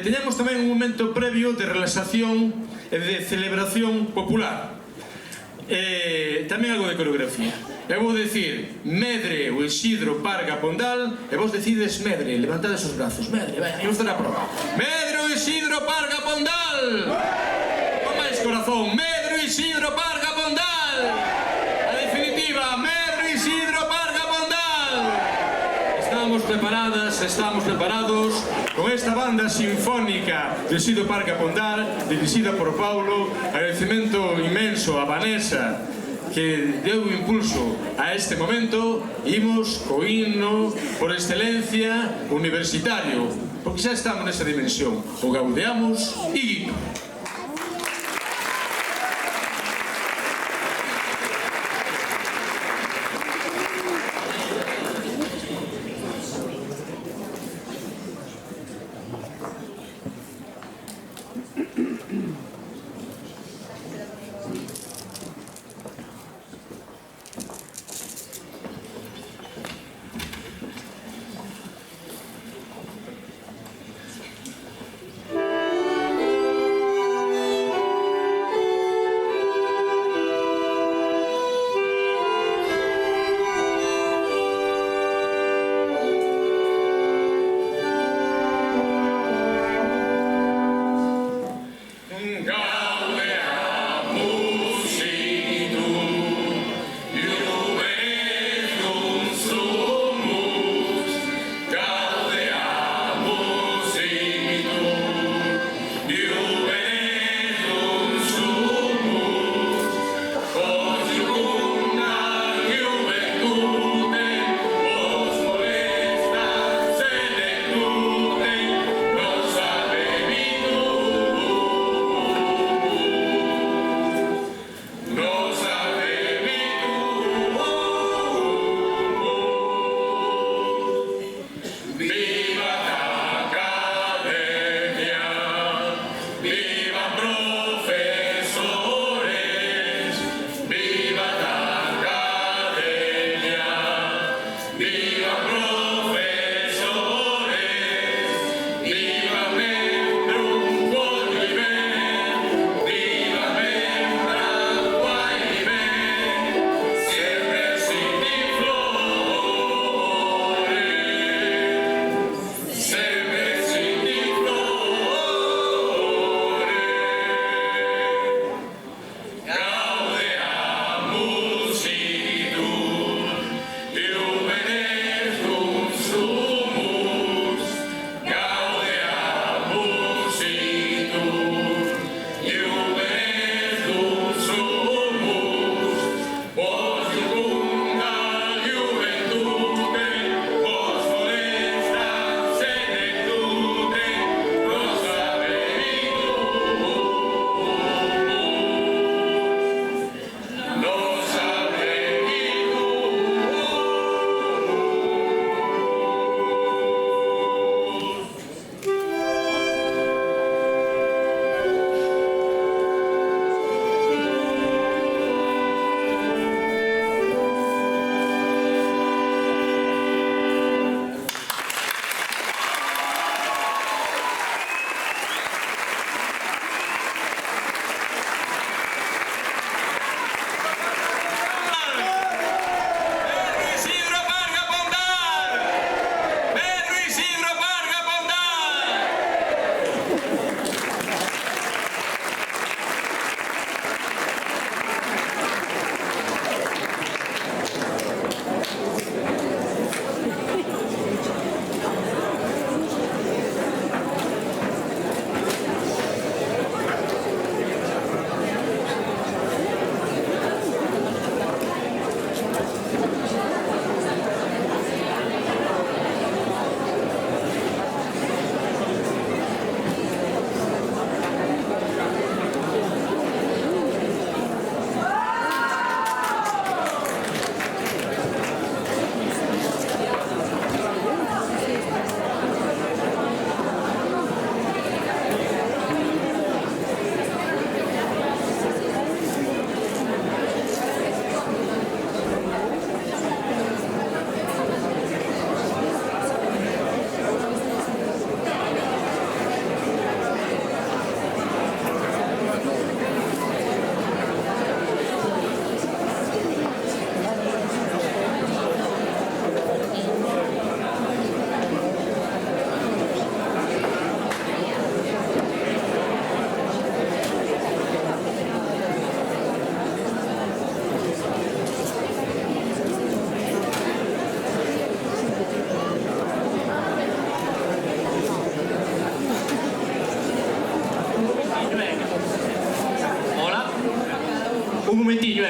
teñamos tamén un momento previo de relaxación e de celebración popular, tamén algo de coreografía. Eu vou decir Medre o Isidro Parga Pondal e vos decides Medre, levantades os brazos. Medre, venga, imos dar a prova. Medre o Isidro Parga Pondal. Con máis corazón. Medre o Isidro Parga Pondal. A definitiva, Medre o Isidro Parga Pondal. Estamos preparados con esta banda sinfónica de Isidro Parga Pondal, dirixida por Paulo. Agradecemento inmenso a Vanessa, que deu impulso a este momento. Imos co himno por excelencia universitario, porque xa estamos nesa dimensión, o Gaudeamus Igitur.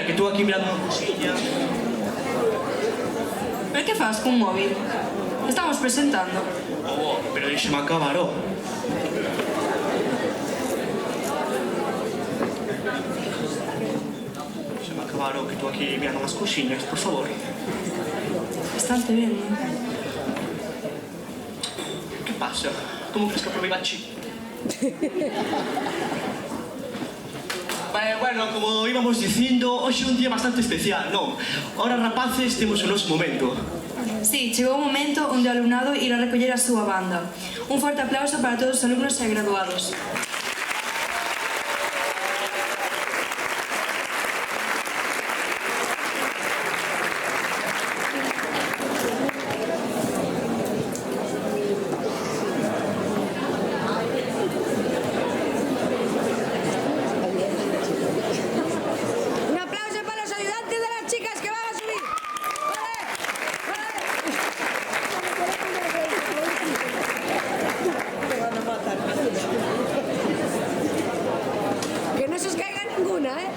que estou aquí mirando unha cosilla. Pero que faz cun móvil? Estamos presentando. Oh, pero deixeme acabar, oh. Deixeme acabar, oh, que estou aquí mirando unhas cosiñas, por favor. Bastante ben, non? Que pasa? Como crees que aproveitache? Bueno, como íbamos dicindo, hoxe é un día bastante especial, non? Ahora, rapaces, temos o noso momento. Sí, chegou o momento onde o alumnado irá recoller a súa banda. Un forte aplauso para todos os alumnos e graduados. Un aplauso para los ayudantes de las chicas que van a subir. Que no se os caiga ninguna, ¿eh?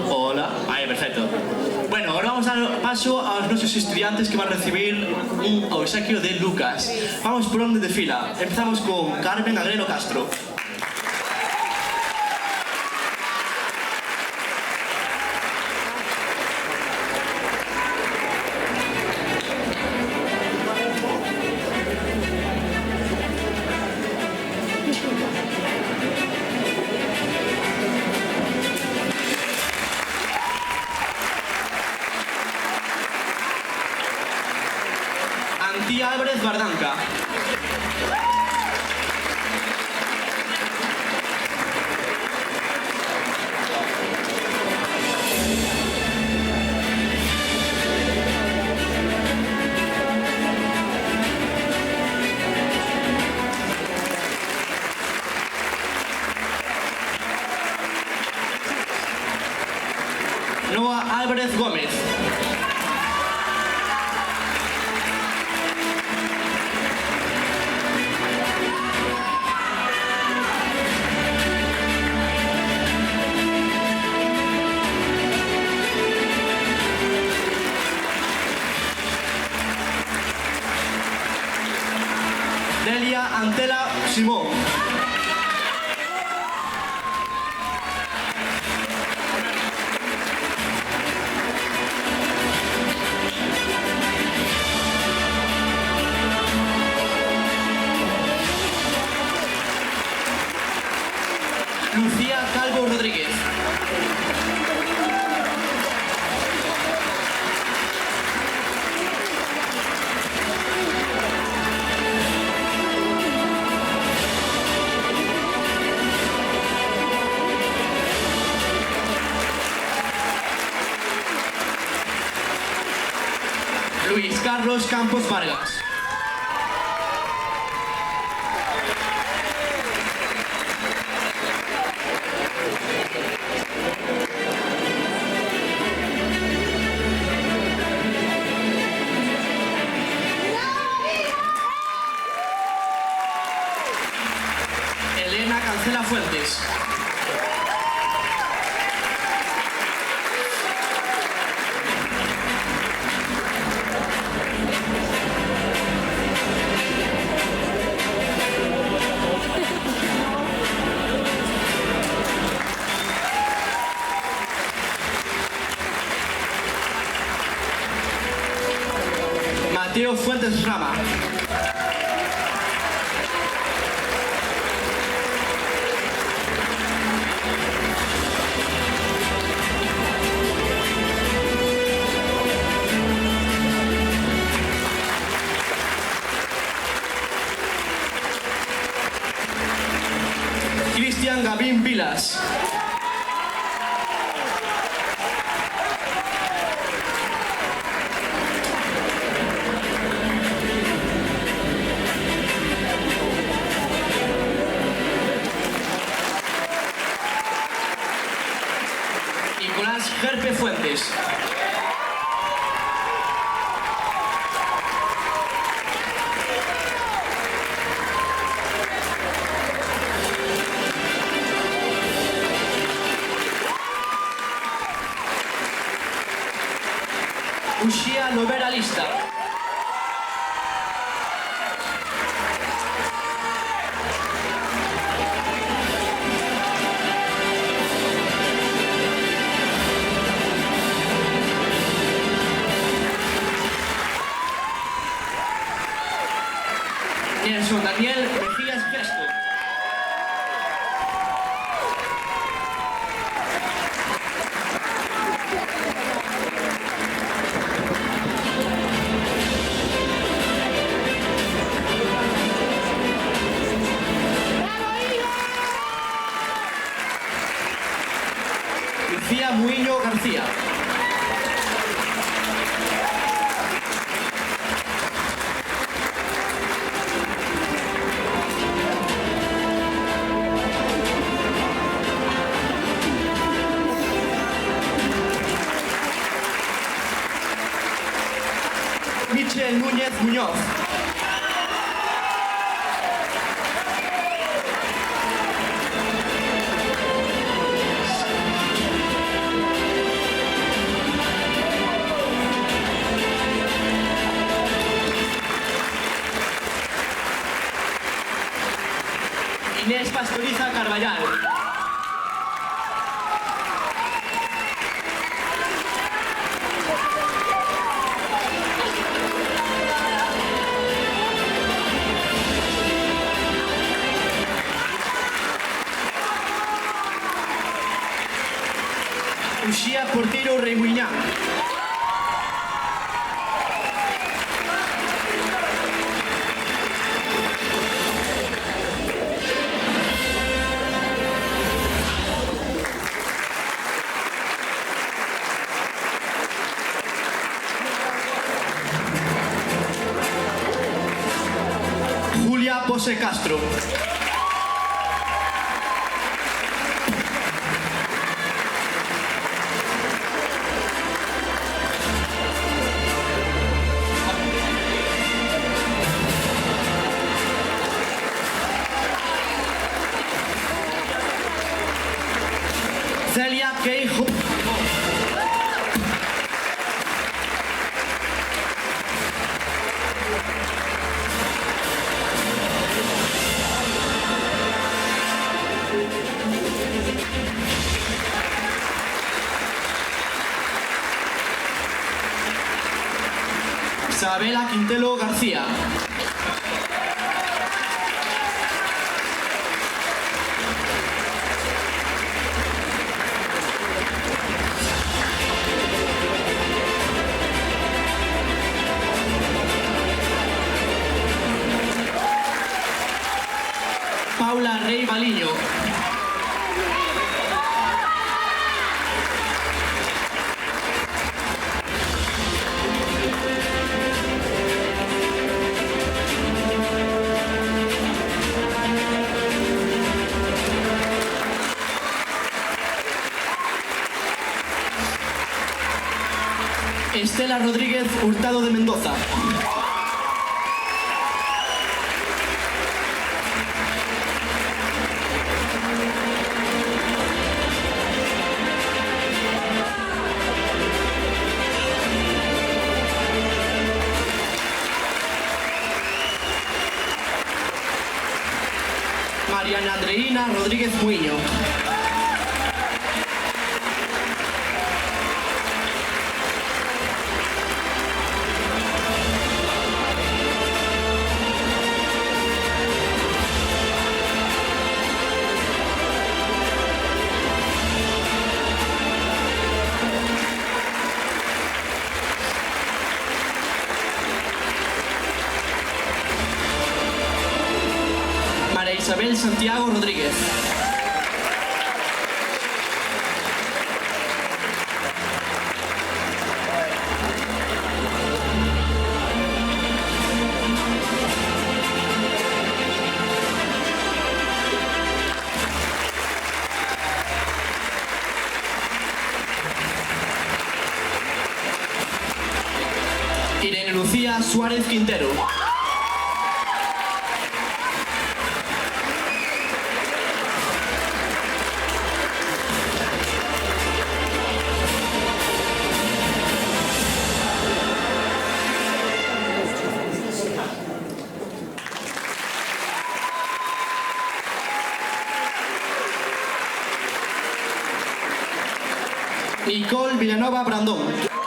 Hola. Ahí, perfecto. Bueno, ahora vamos a dar paso a los nuestros estudiantes que van a recibir un obsequio de Lucas. Vamos por orden de fila. Empezamos con Carmen Agrelo Castro. Antía Álvarez Bardanca. Noa Álvarez Gómez. Delia Antela Simón. Lucía Calvo Rodríguez. Luis Carlos Campos Vargas. Elena Cancela Fuentes. Mateo Fuentes Rama. Cristian Gavín Vilas. Nicolás Gerpe Fuentes. Uxía Lovera Lista. Nelson Daniel Mejías Gesto. Lucía Muiño García. Michel Núñez Muñoz. Inés Pastoriza Carballal. Uxía Porteiro Reimuñán. Julia Pose Castro. Celia Queijo. Isabela Quintelo García. Paula Rey Baliño. Estela Rodríguez Hurtado de Mendoza. Mariana Andreina Rodríguez Muiño. Isabel Santiago Rodríguez. Irene Lucía Suárez Quintero. Nicole Villanova Brandón.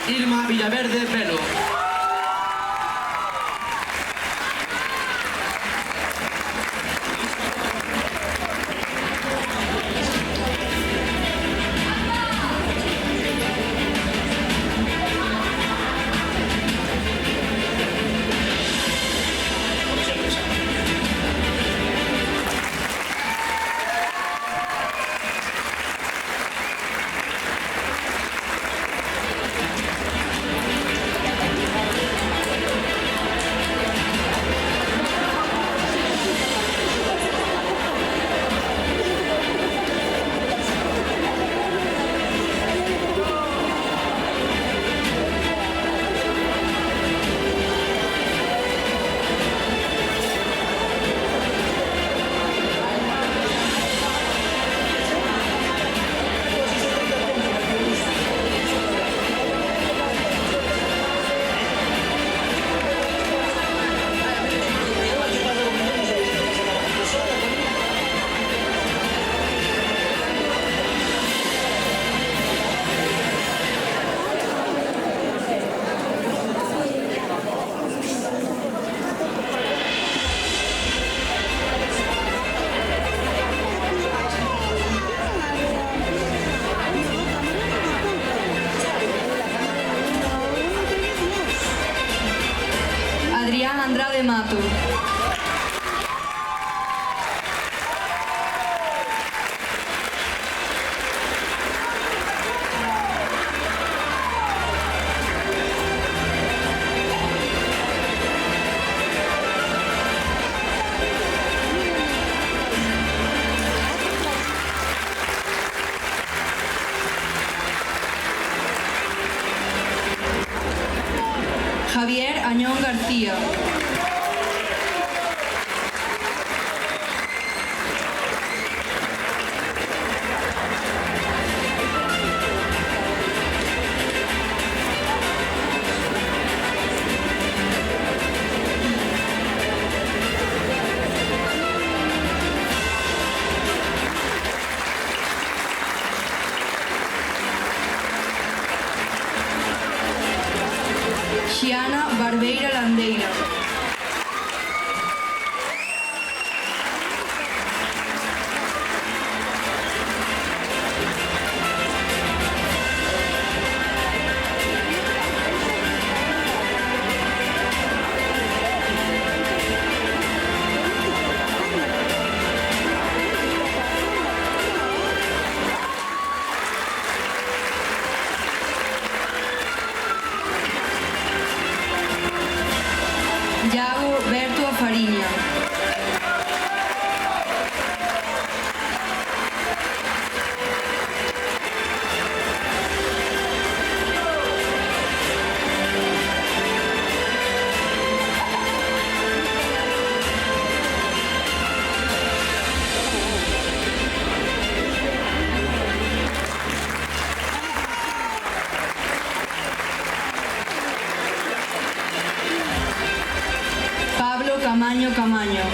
Irma Villaverde Velo. Andrade Mato. Javier Añón García. Xiana Barbeira Landeira. Iago Berto Fariña. Pablo Camaño Camaño.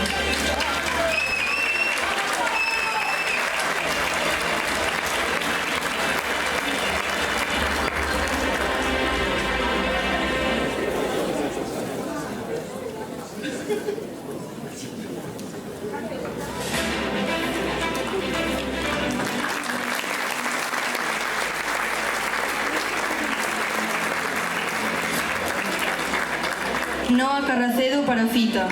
Noa Carracedo para Fita.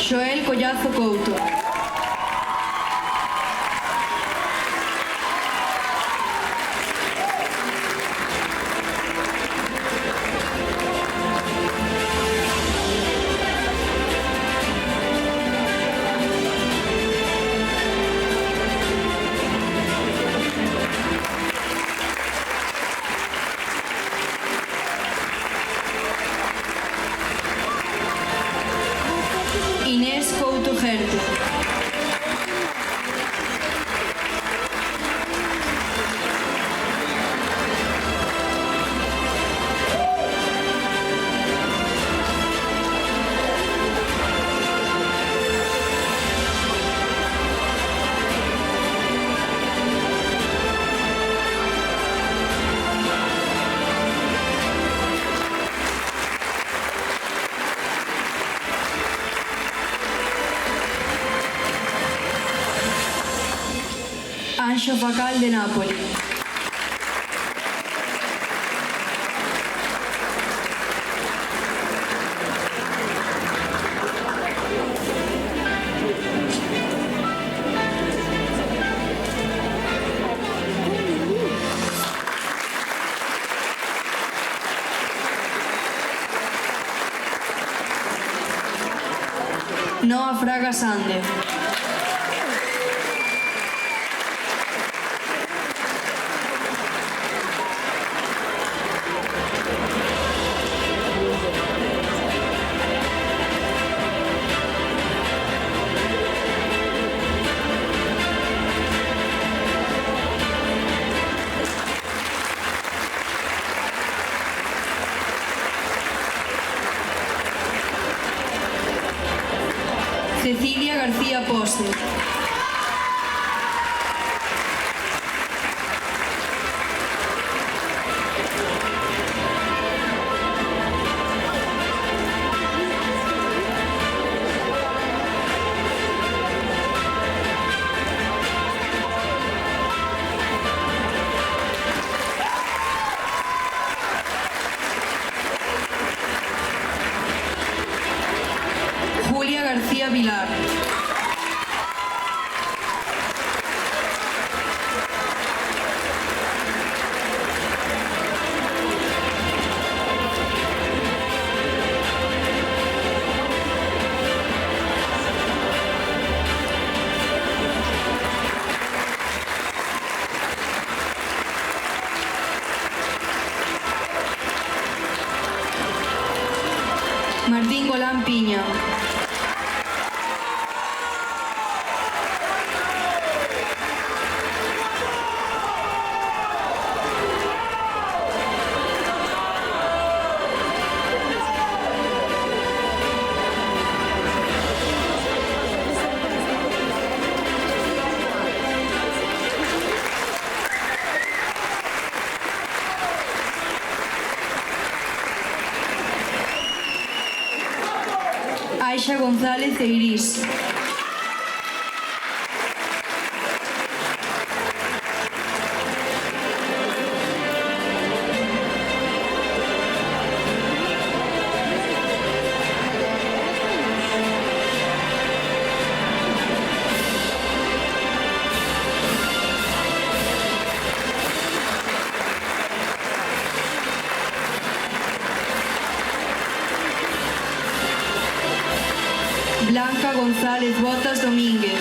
Joel Collazo Couto. Inés Couto Gerte. Anxo Facal de Nápoli. Noa Fraga Sande. Cecilia García Pose. Julia García Vilar. Martín Golán Piña. Aixa González Eirís. Blanca González Botas Domínguez.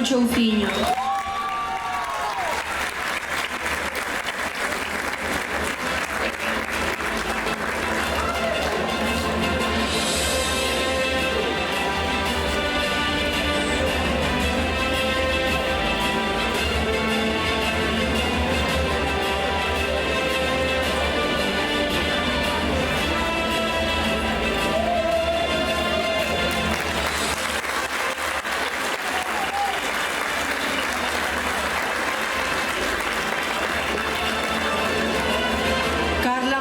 Iván Chouciño.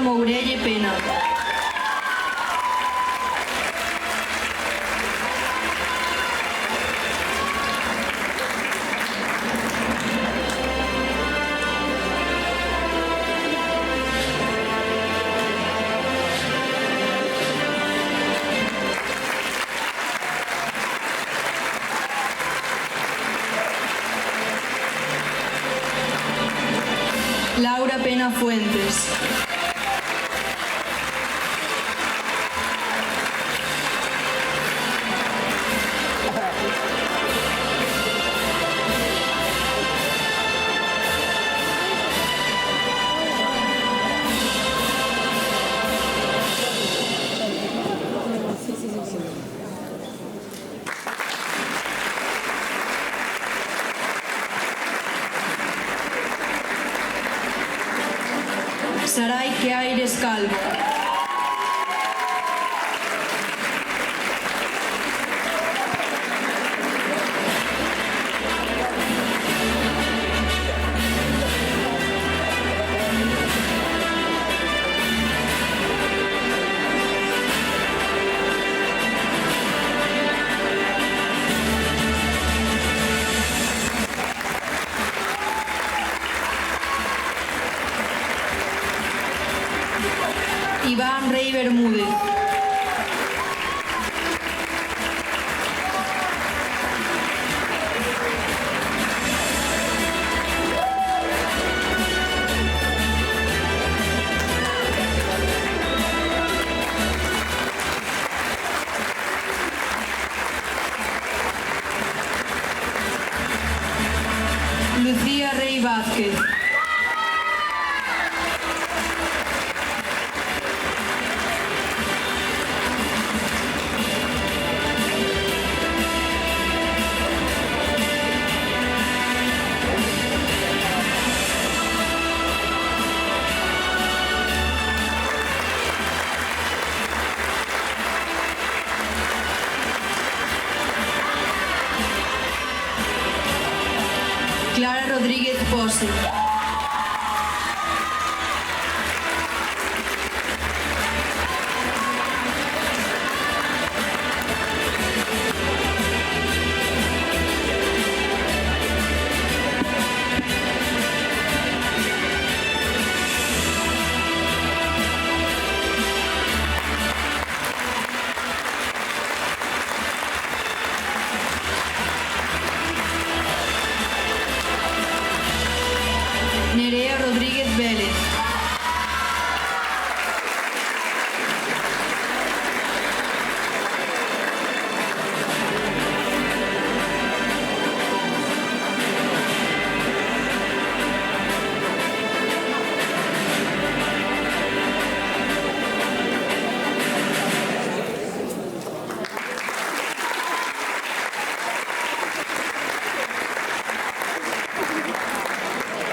Mourelle Pena. Laura Pena Fuentes. Sarai Queaires Calvo. Iván Rey Bermúdez. Lucía Rey Vázquez. Clara Rodríguez Pose. Nerea Rodríguez Vélez.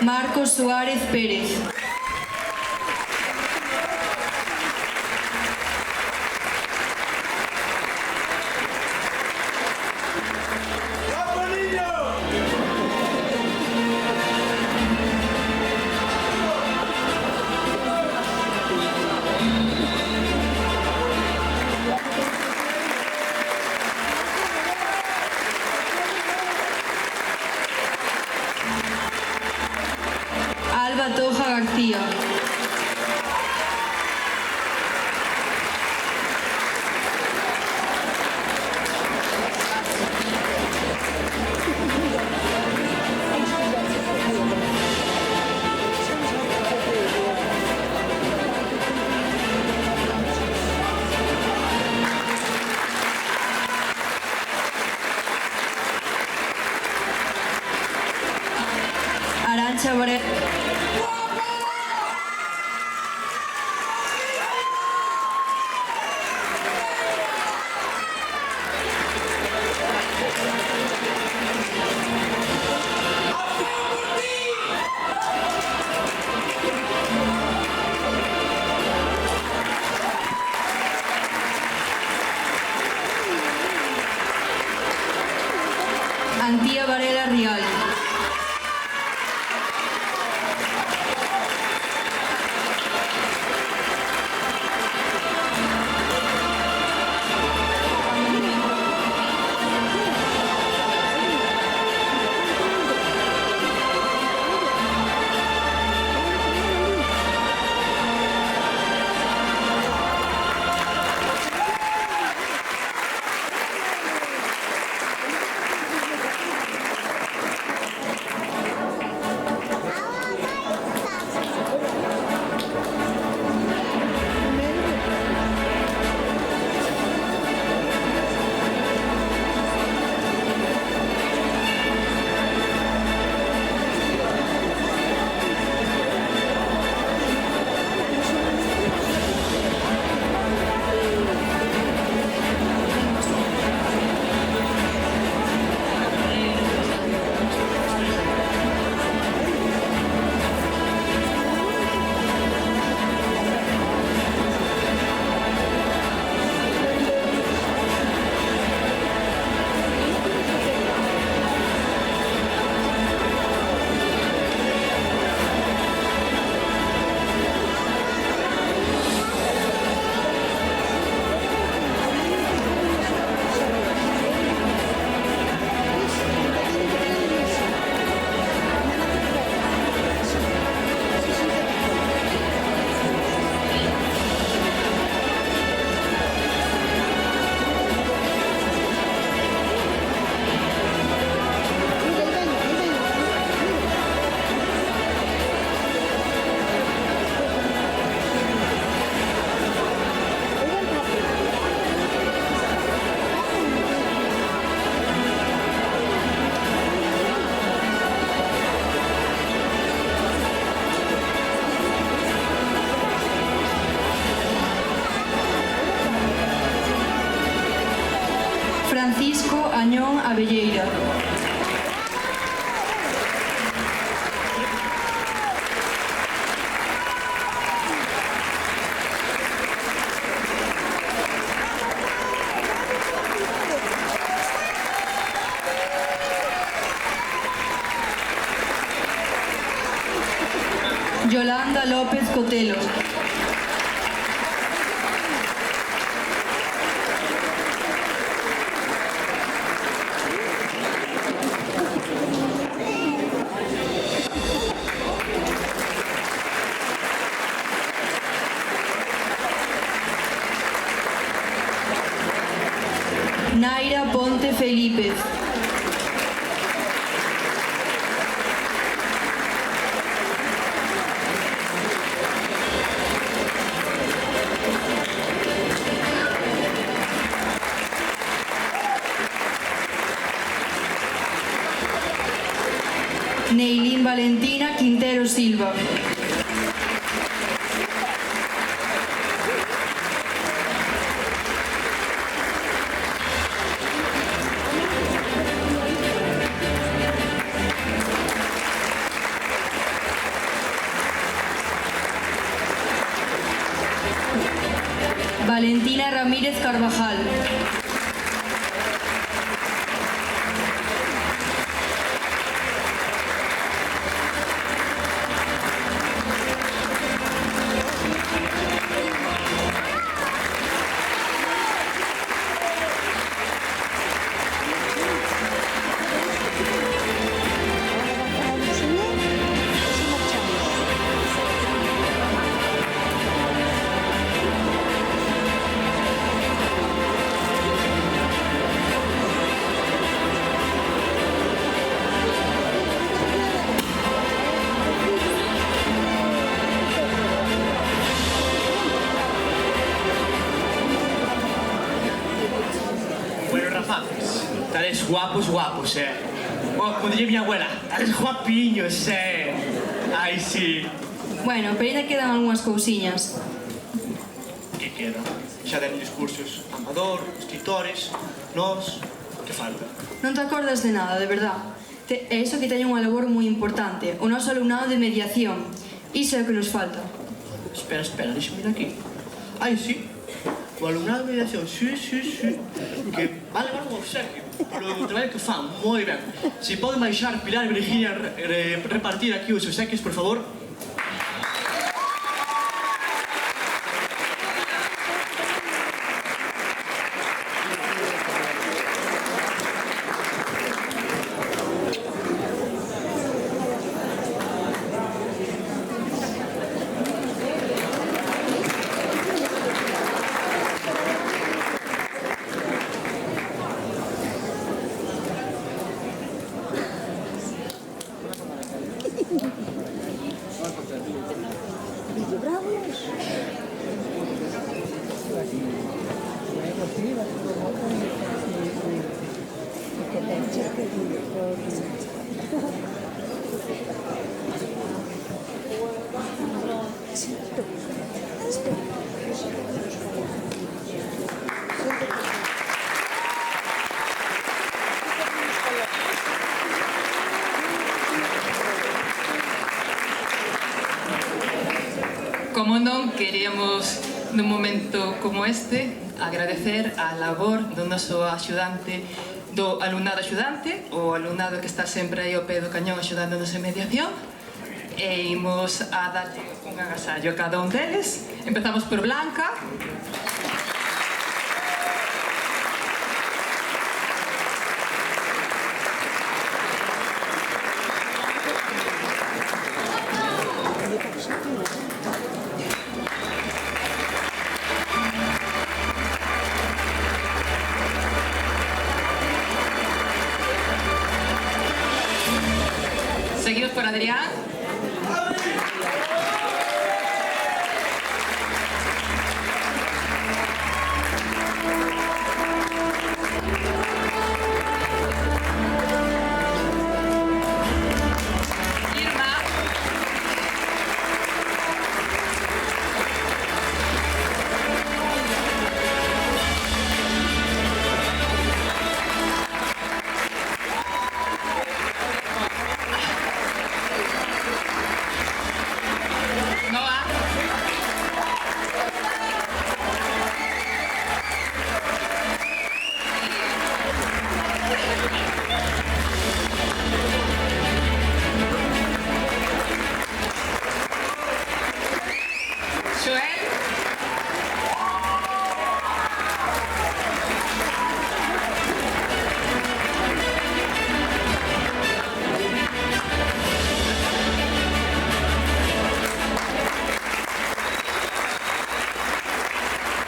Marcos Suárez Pérez. Alba Toja García. Arancha Varela... Antía Varela Rial. Francisco Añón Abelleira. Yolanda López Cotelo. Naira Ponte Felipe. Neilín Valentina Quintero Silva. Valentina Ramírez Carvajal. Bueno, rapaces, estaréis guapos, Como diría mi abuela, eres guapiños, Ai, sí. Bueno, pero ainda quedan algunhas cousiñas. Que queda? Xa demos discursos Amador, escritores, nós... Que falta? Non te acordas de nada, de verdad. É iso que teñe unha labor moi importante, o noso alumnado de mediación. Iso é o que nos falta. Espera, deixa-me ir aquí. Ai, sí. O alumnado de mediación, sí. Que va a levar un obsequio polo traballo que fan, moi ben. Se poden baixar Pilar e Virginia repartir aquí os obsequios, por favor. Como non, queríamos nun momento como este agradecer a labor do noso axudante, do alumnado axudante, o alumnado que está sempre aí ao pé do cañón axudándonos en mediación, e imos a darlle un agasallo a cada un deles. Empezamos por Blanca. Seguimos por Adrián.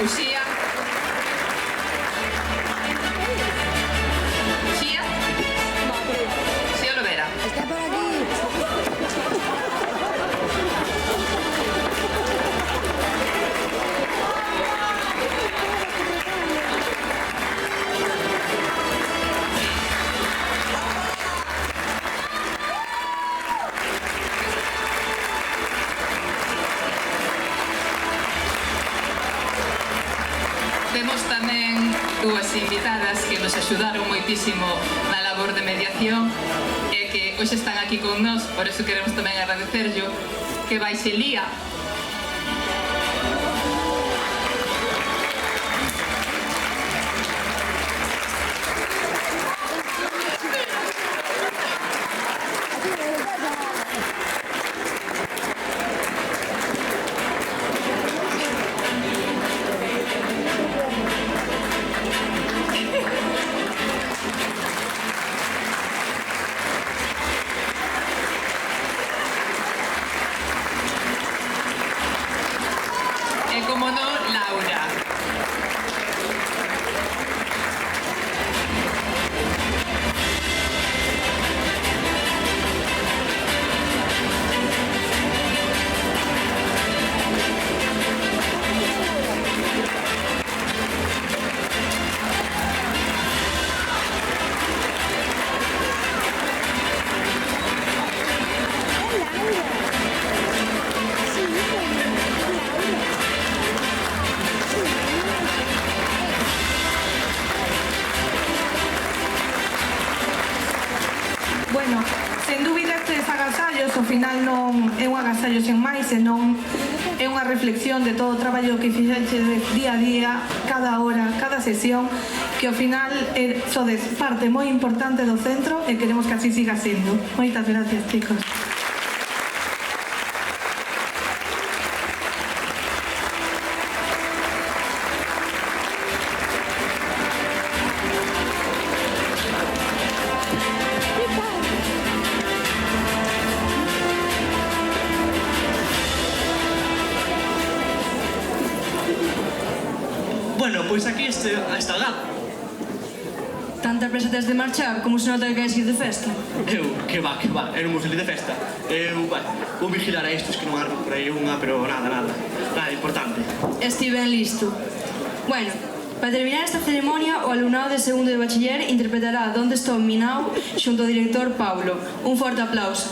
Uxía. Uxía. Uxía Lovera. Está por aquí. Temos tamén dúas invitadas que nos axudaron moitísimo na labor de mediación e que hoxe están aquí con nós, por eso queremos tamén agradecerllo, que vai Lía. final non é un agasallo sen máis, senón é unha reflexión de todo o traballo que fixeche día a día, cada hora, cada sesión, que ao final sodes parte moi importante do centro e queremos que así siga sendo. Moitas gracias, chicos. Bueno, pois aquí está a gala. Tanta presa tes de marchar como se nota que queres ir de festa. Que va, eu non vou salir de festa. Vou vigilar a estos que non arman por aí unha, pero nada importante. Estiven listo. Bueno, para terminar esta ceremonia, o alumnado de segundo de bachiller interpretará Donde está o Minao xunto ao director Paulo. Un forte aplauso.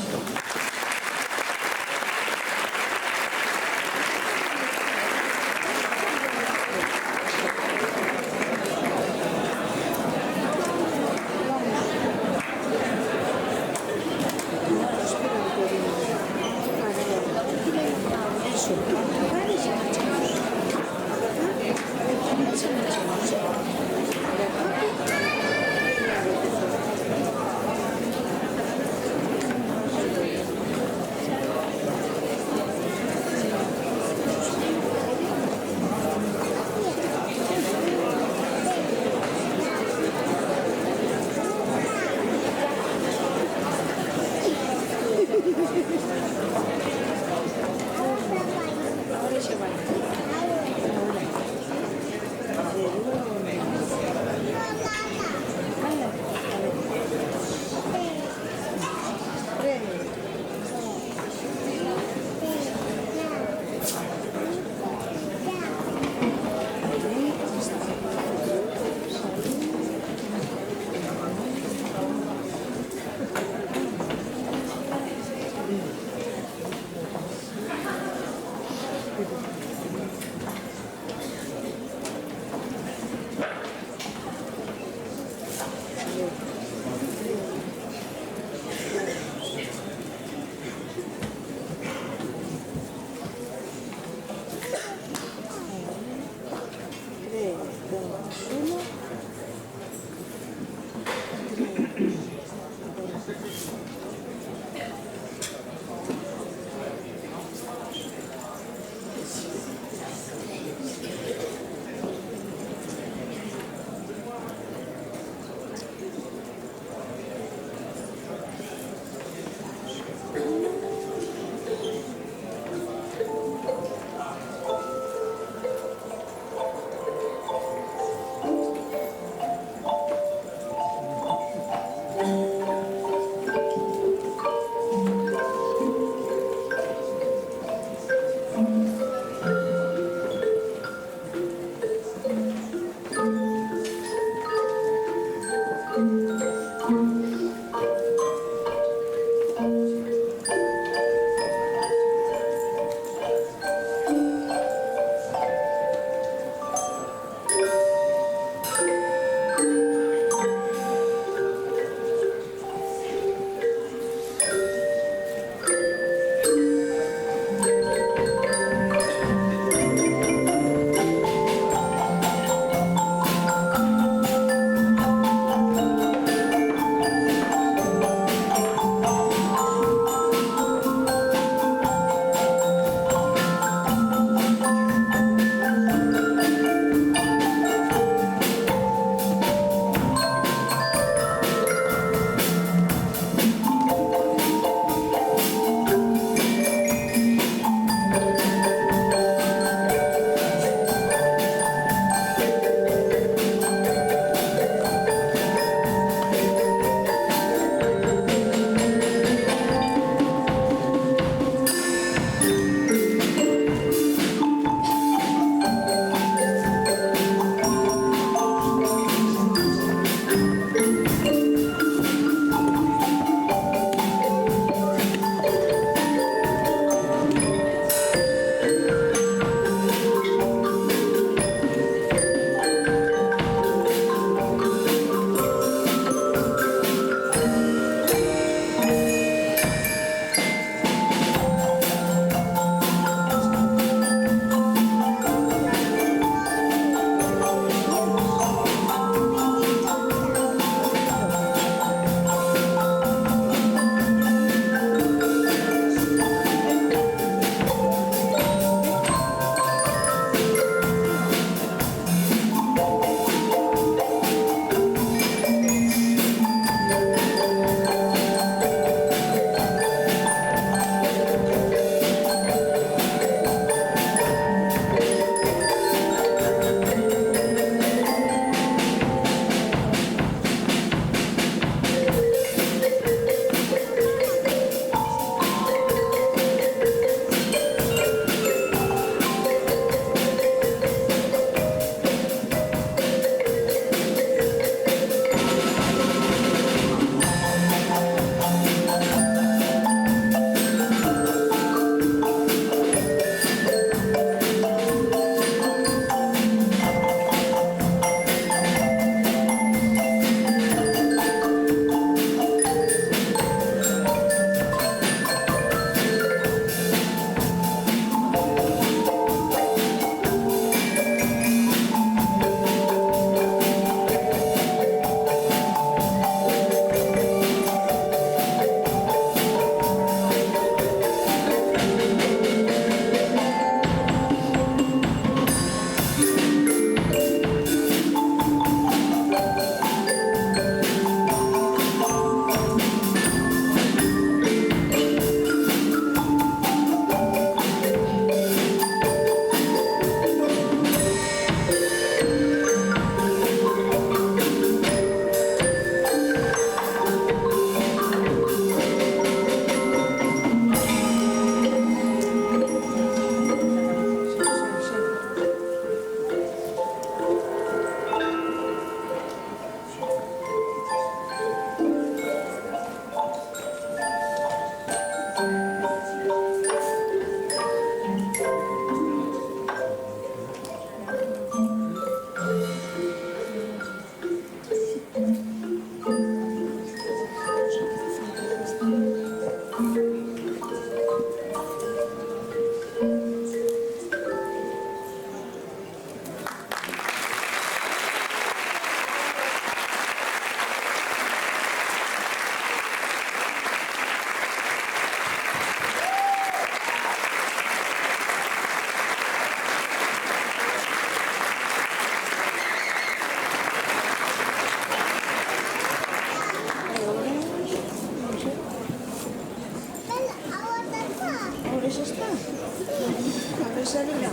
Rosalía.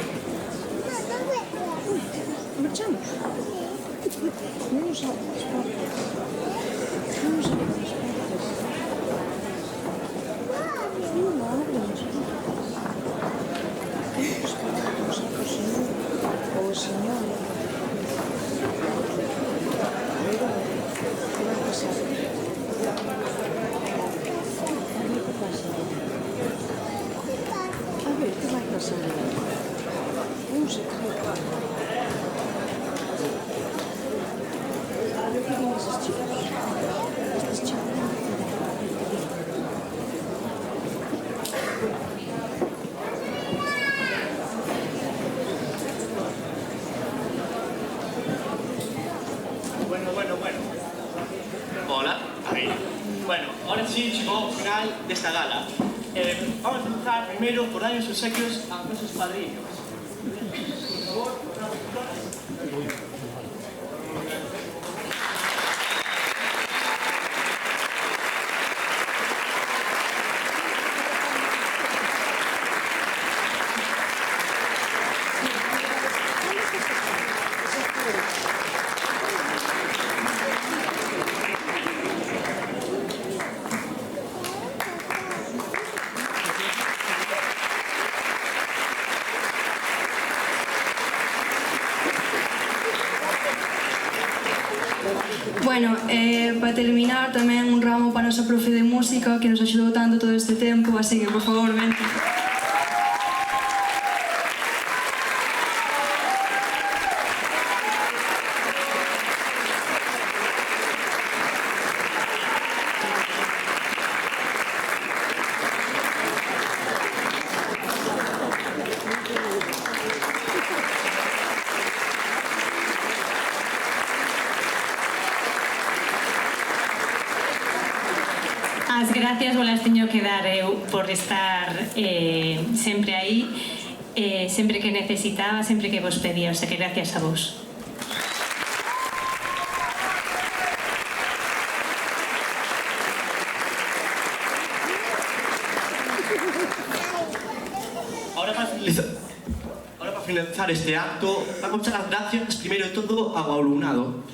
Marchamos. Vamos a las puertas. Vamos a las puertas. No abres. Esperamos a que o Señor. ¿Qué va a pasar? A ver, ¿qué va a pasar? Un secreto. A ver qué vienen esos chicos. Estos chicos. Bueno. Hola. Ahí. Bueno, ahora sí llegó al final de esta gala. Vamos a empezar primero por dar los obsequios a nuestros padrinos. Por favor, Bueno, para terminar tamén un ramo para a nosa profe de música que nos axudou tanto todo este tempo, así que por favor, vente. As gracias vos las teño que dar eu por estar sempre aí, sempre que necesitaba, sempre que vos pedía, o sea que gracias a vos. Ahora para finalizar este acto, vamos a dar las gracias primero de todo ao alumnado.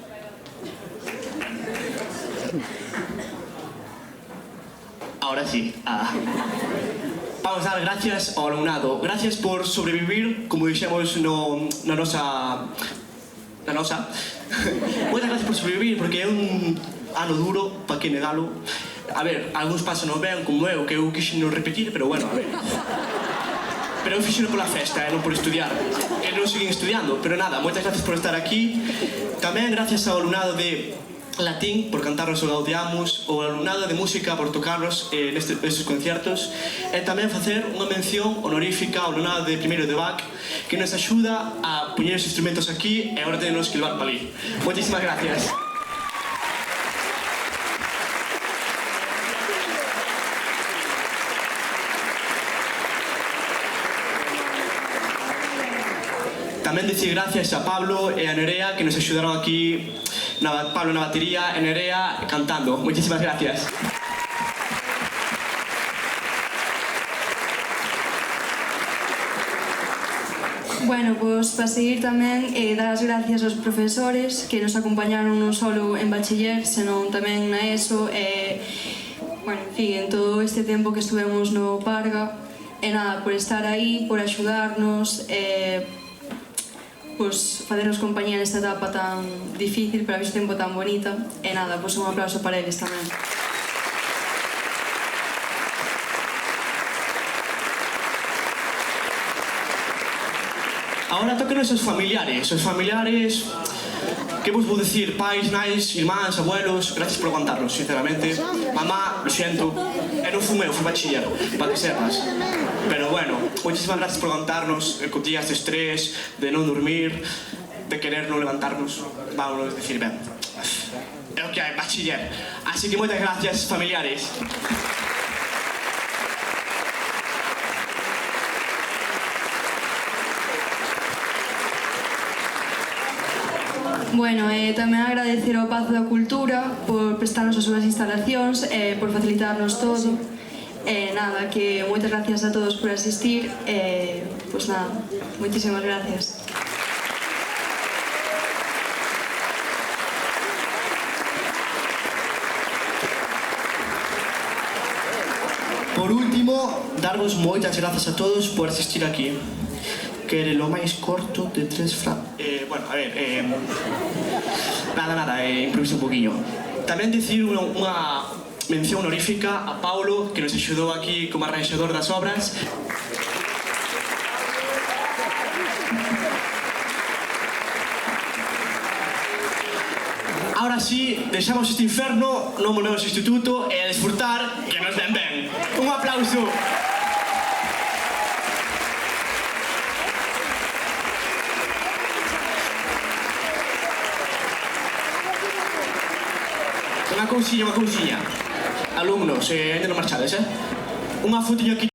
Ahora sí. Vamos a dar gracias ao alumnado. Gracias por sobrevivir, como dixemos na nosa... Moitas gracias por sobrevivir, porque é un ano duro, para que negalo. A ver, algúns pasan non ben, como eu, que eu quixen non repetir, pero bueno, a ver. Pero eu fixeno pola festa, non por estudiar. E non seguín estudiando, pero nada, moitas gracias por estar aquí. Tamén gracias ao alumnado de latín por cantarnos o Gaudiamus, o alumnado de música por tocarnos nestes conciertos, e tamén facer unha mención honorífica ao alumnado de primeiro de BAC que nos axuda a poñer os instrumentos aquí e agora tenemos que levar para ali. Moitísimas gracias. Tamén dicir gracias a Pablo e a Nerea que nos axudaron aquí, Pablo na batería e Nerea cantando. Muchísimas gracias. Bueno, pois para seguir tamén dar as gracias aos profesores que nos acompañaron non só en bachiller, senón tamén na ESO e, bueno, en fin, en todo este tempo que estuvemos no Parga. E nada, por estar aí, por axudarnos e pois facernos compañía nesta etapa tan difícil, pero ao mesmo tempo tan bonita. E nada, pois un aplauso para eles tamén. Ahora tocan os familiares, que vos vou dicir, pais, nais, irmáns, abuelos, gracias por aguantarnos, sinceramente. Mamá, lo siento, non fui eu, fui bachiller, para que sepas. Pero bueno, muchísimas gracias por aguantarnos, con días de estrés, de non dormir, de querer non levantarnos, vamos a decir, ben, é o que hai, bachiller. Así que moitas gracias, familiares. Bueno, tamén agradecer ao Pazo da Cultura por prestarnos as súas instalacións e por facilitarnos todo. Nada, que moitas gracias a todos por asistir. Pois nada, moitísimas gracias. Por último, darvos moitas grazas a todos por asistir aquí. Que era lo máis corto de 3 bueno, a ver, nada, improviso un poquinho. Tamén dicir unha mención honorífica a Paulo, que nos axudou aquí como arranxador das obras. Ahora sí, deixamos este inferno, non volvemos ao instituto e a disfrutar que nos den ben. Un aplauso. Unha cousiña. Alumnos, ainda non marchades, Unha fotiño aquí.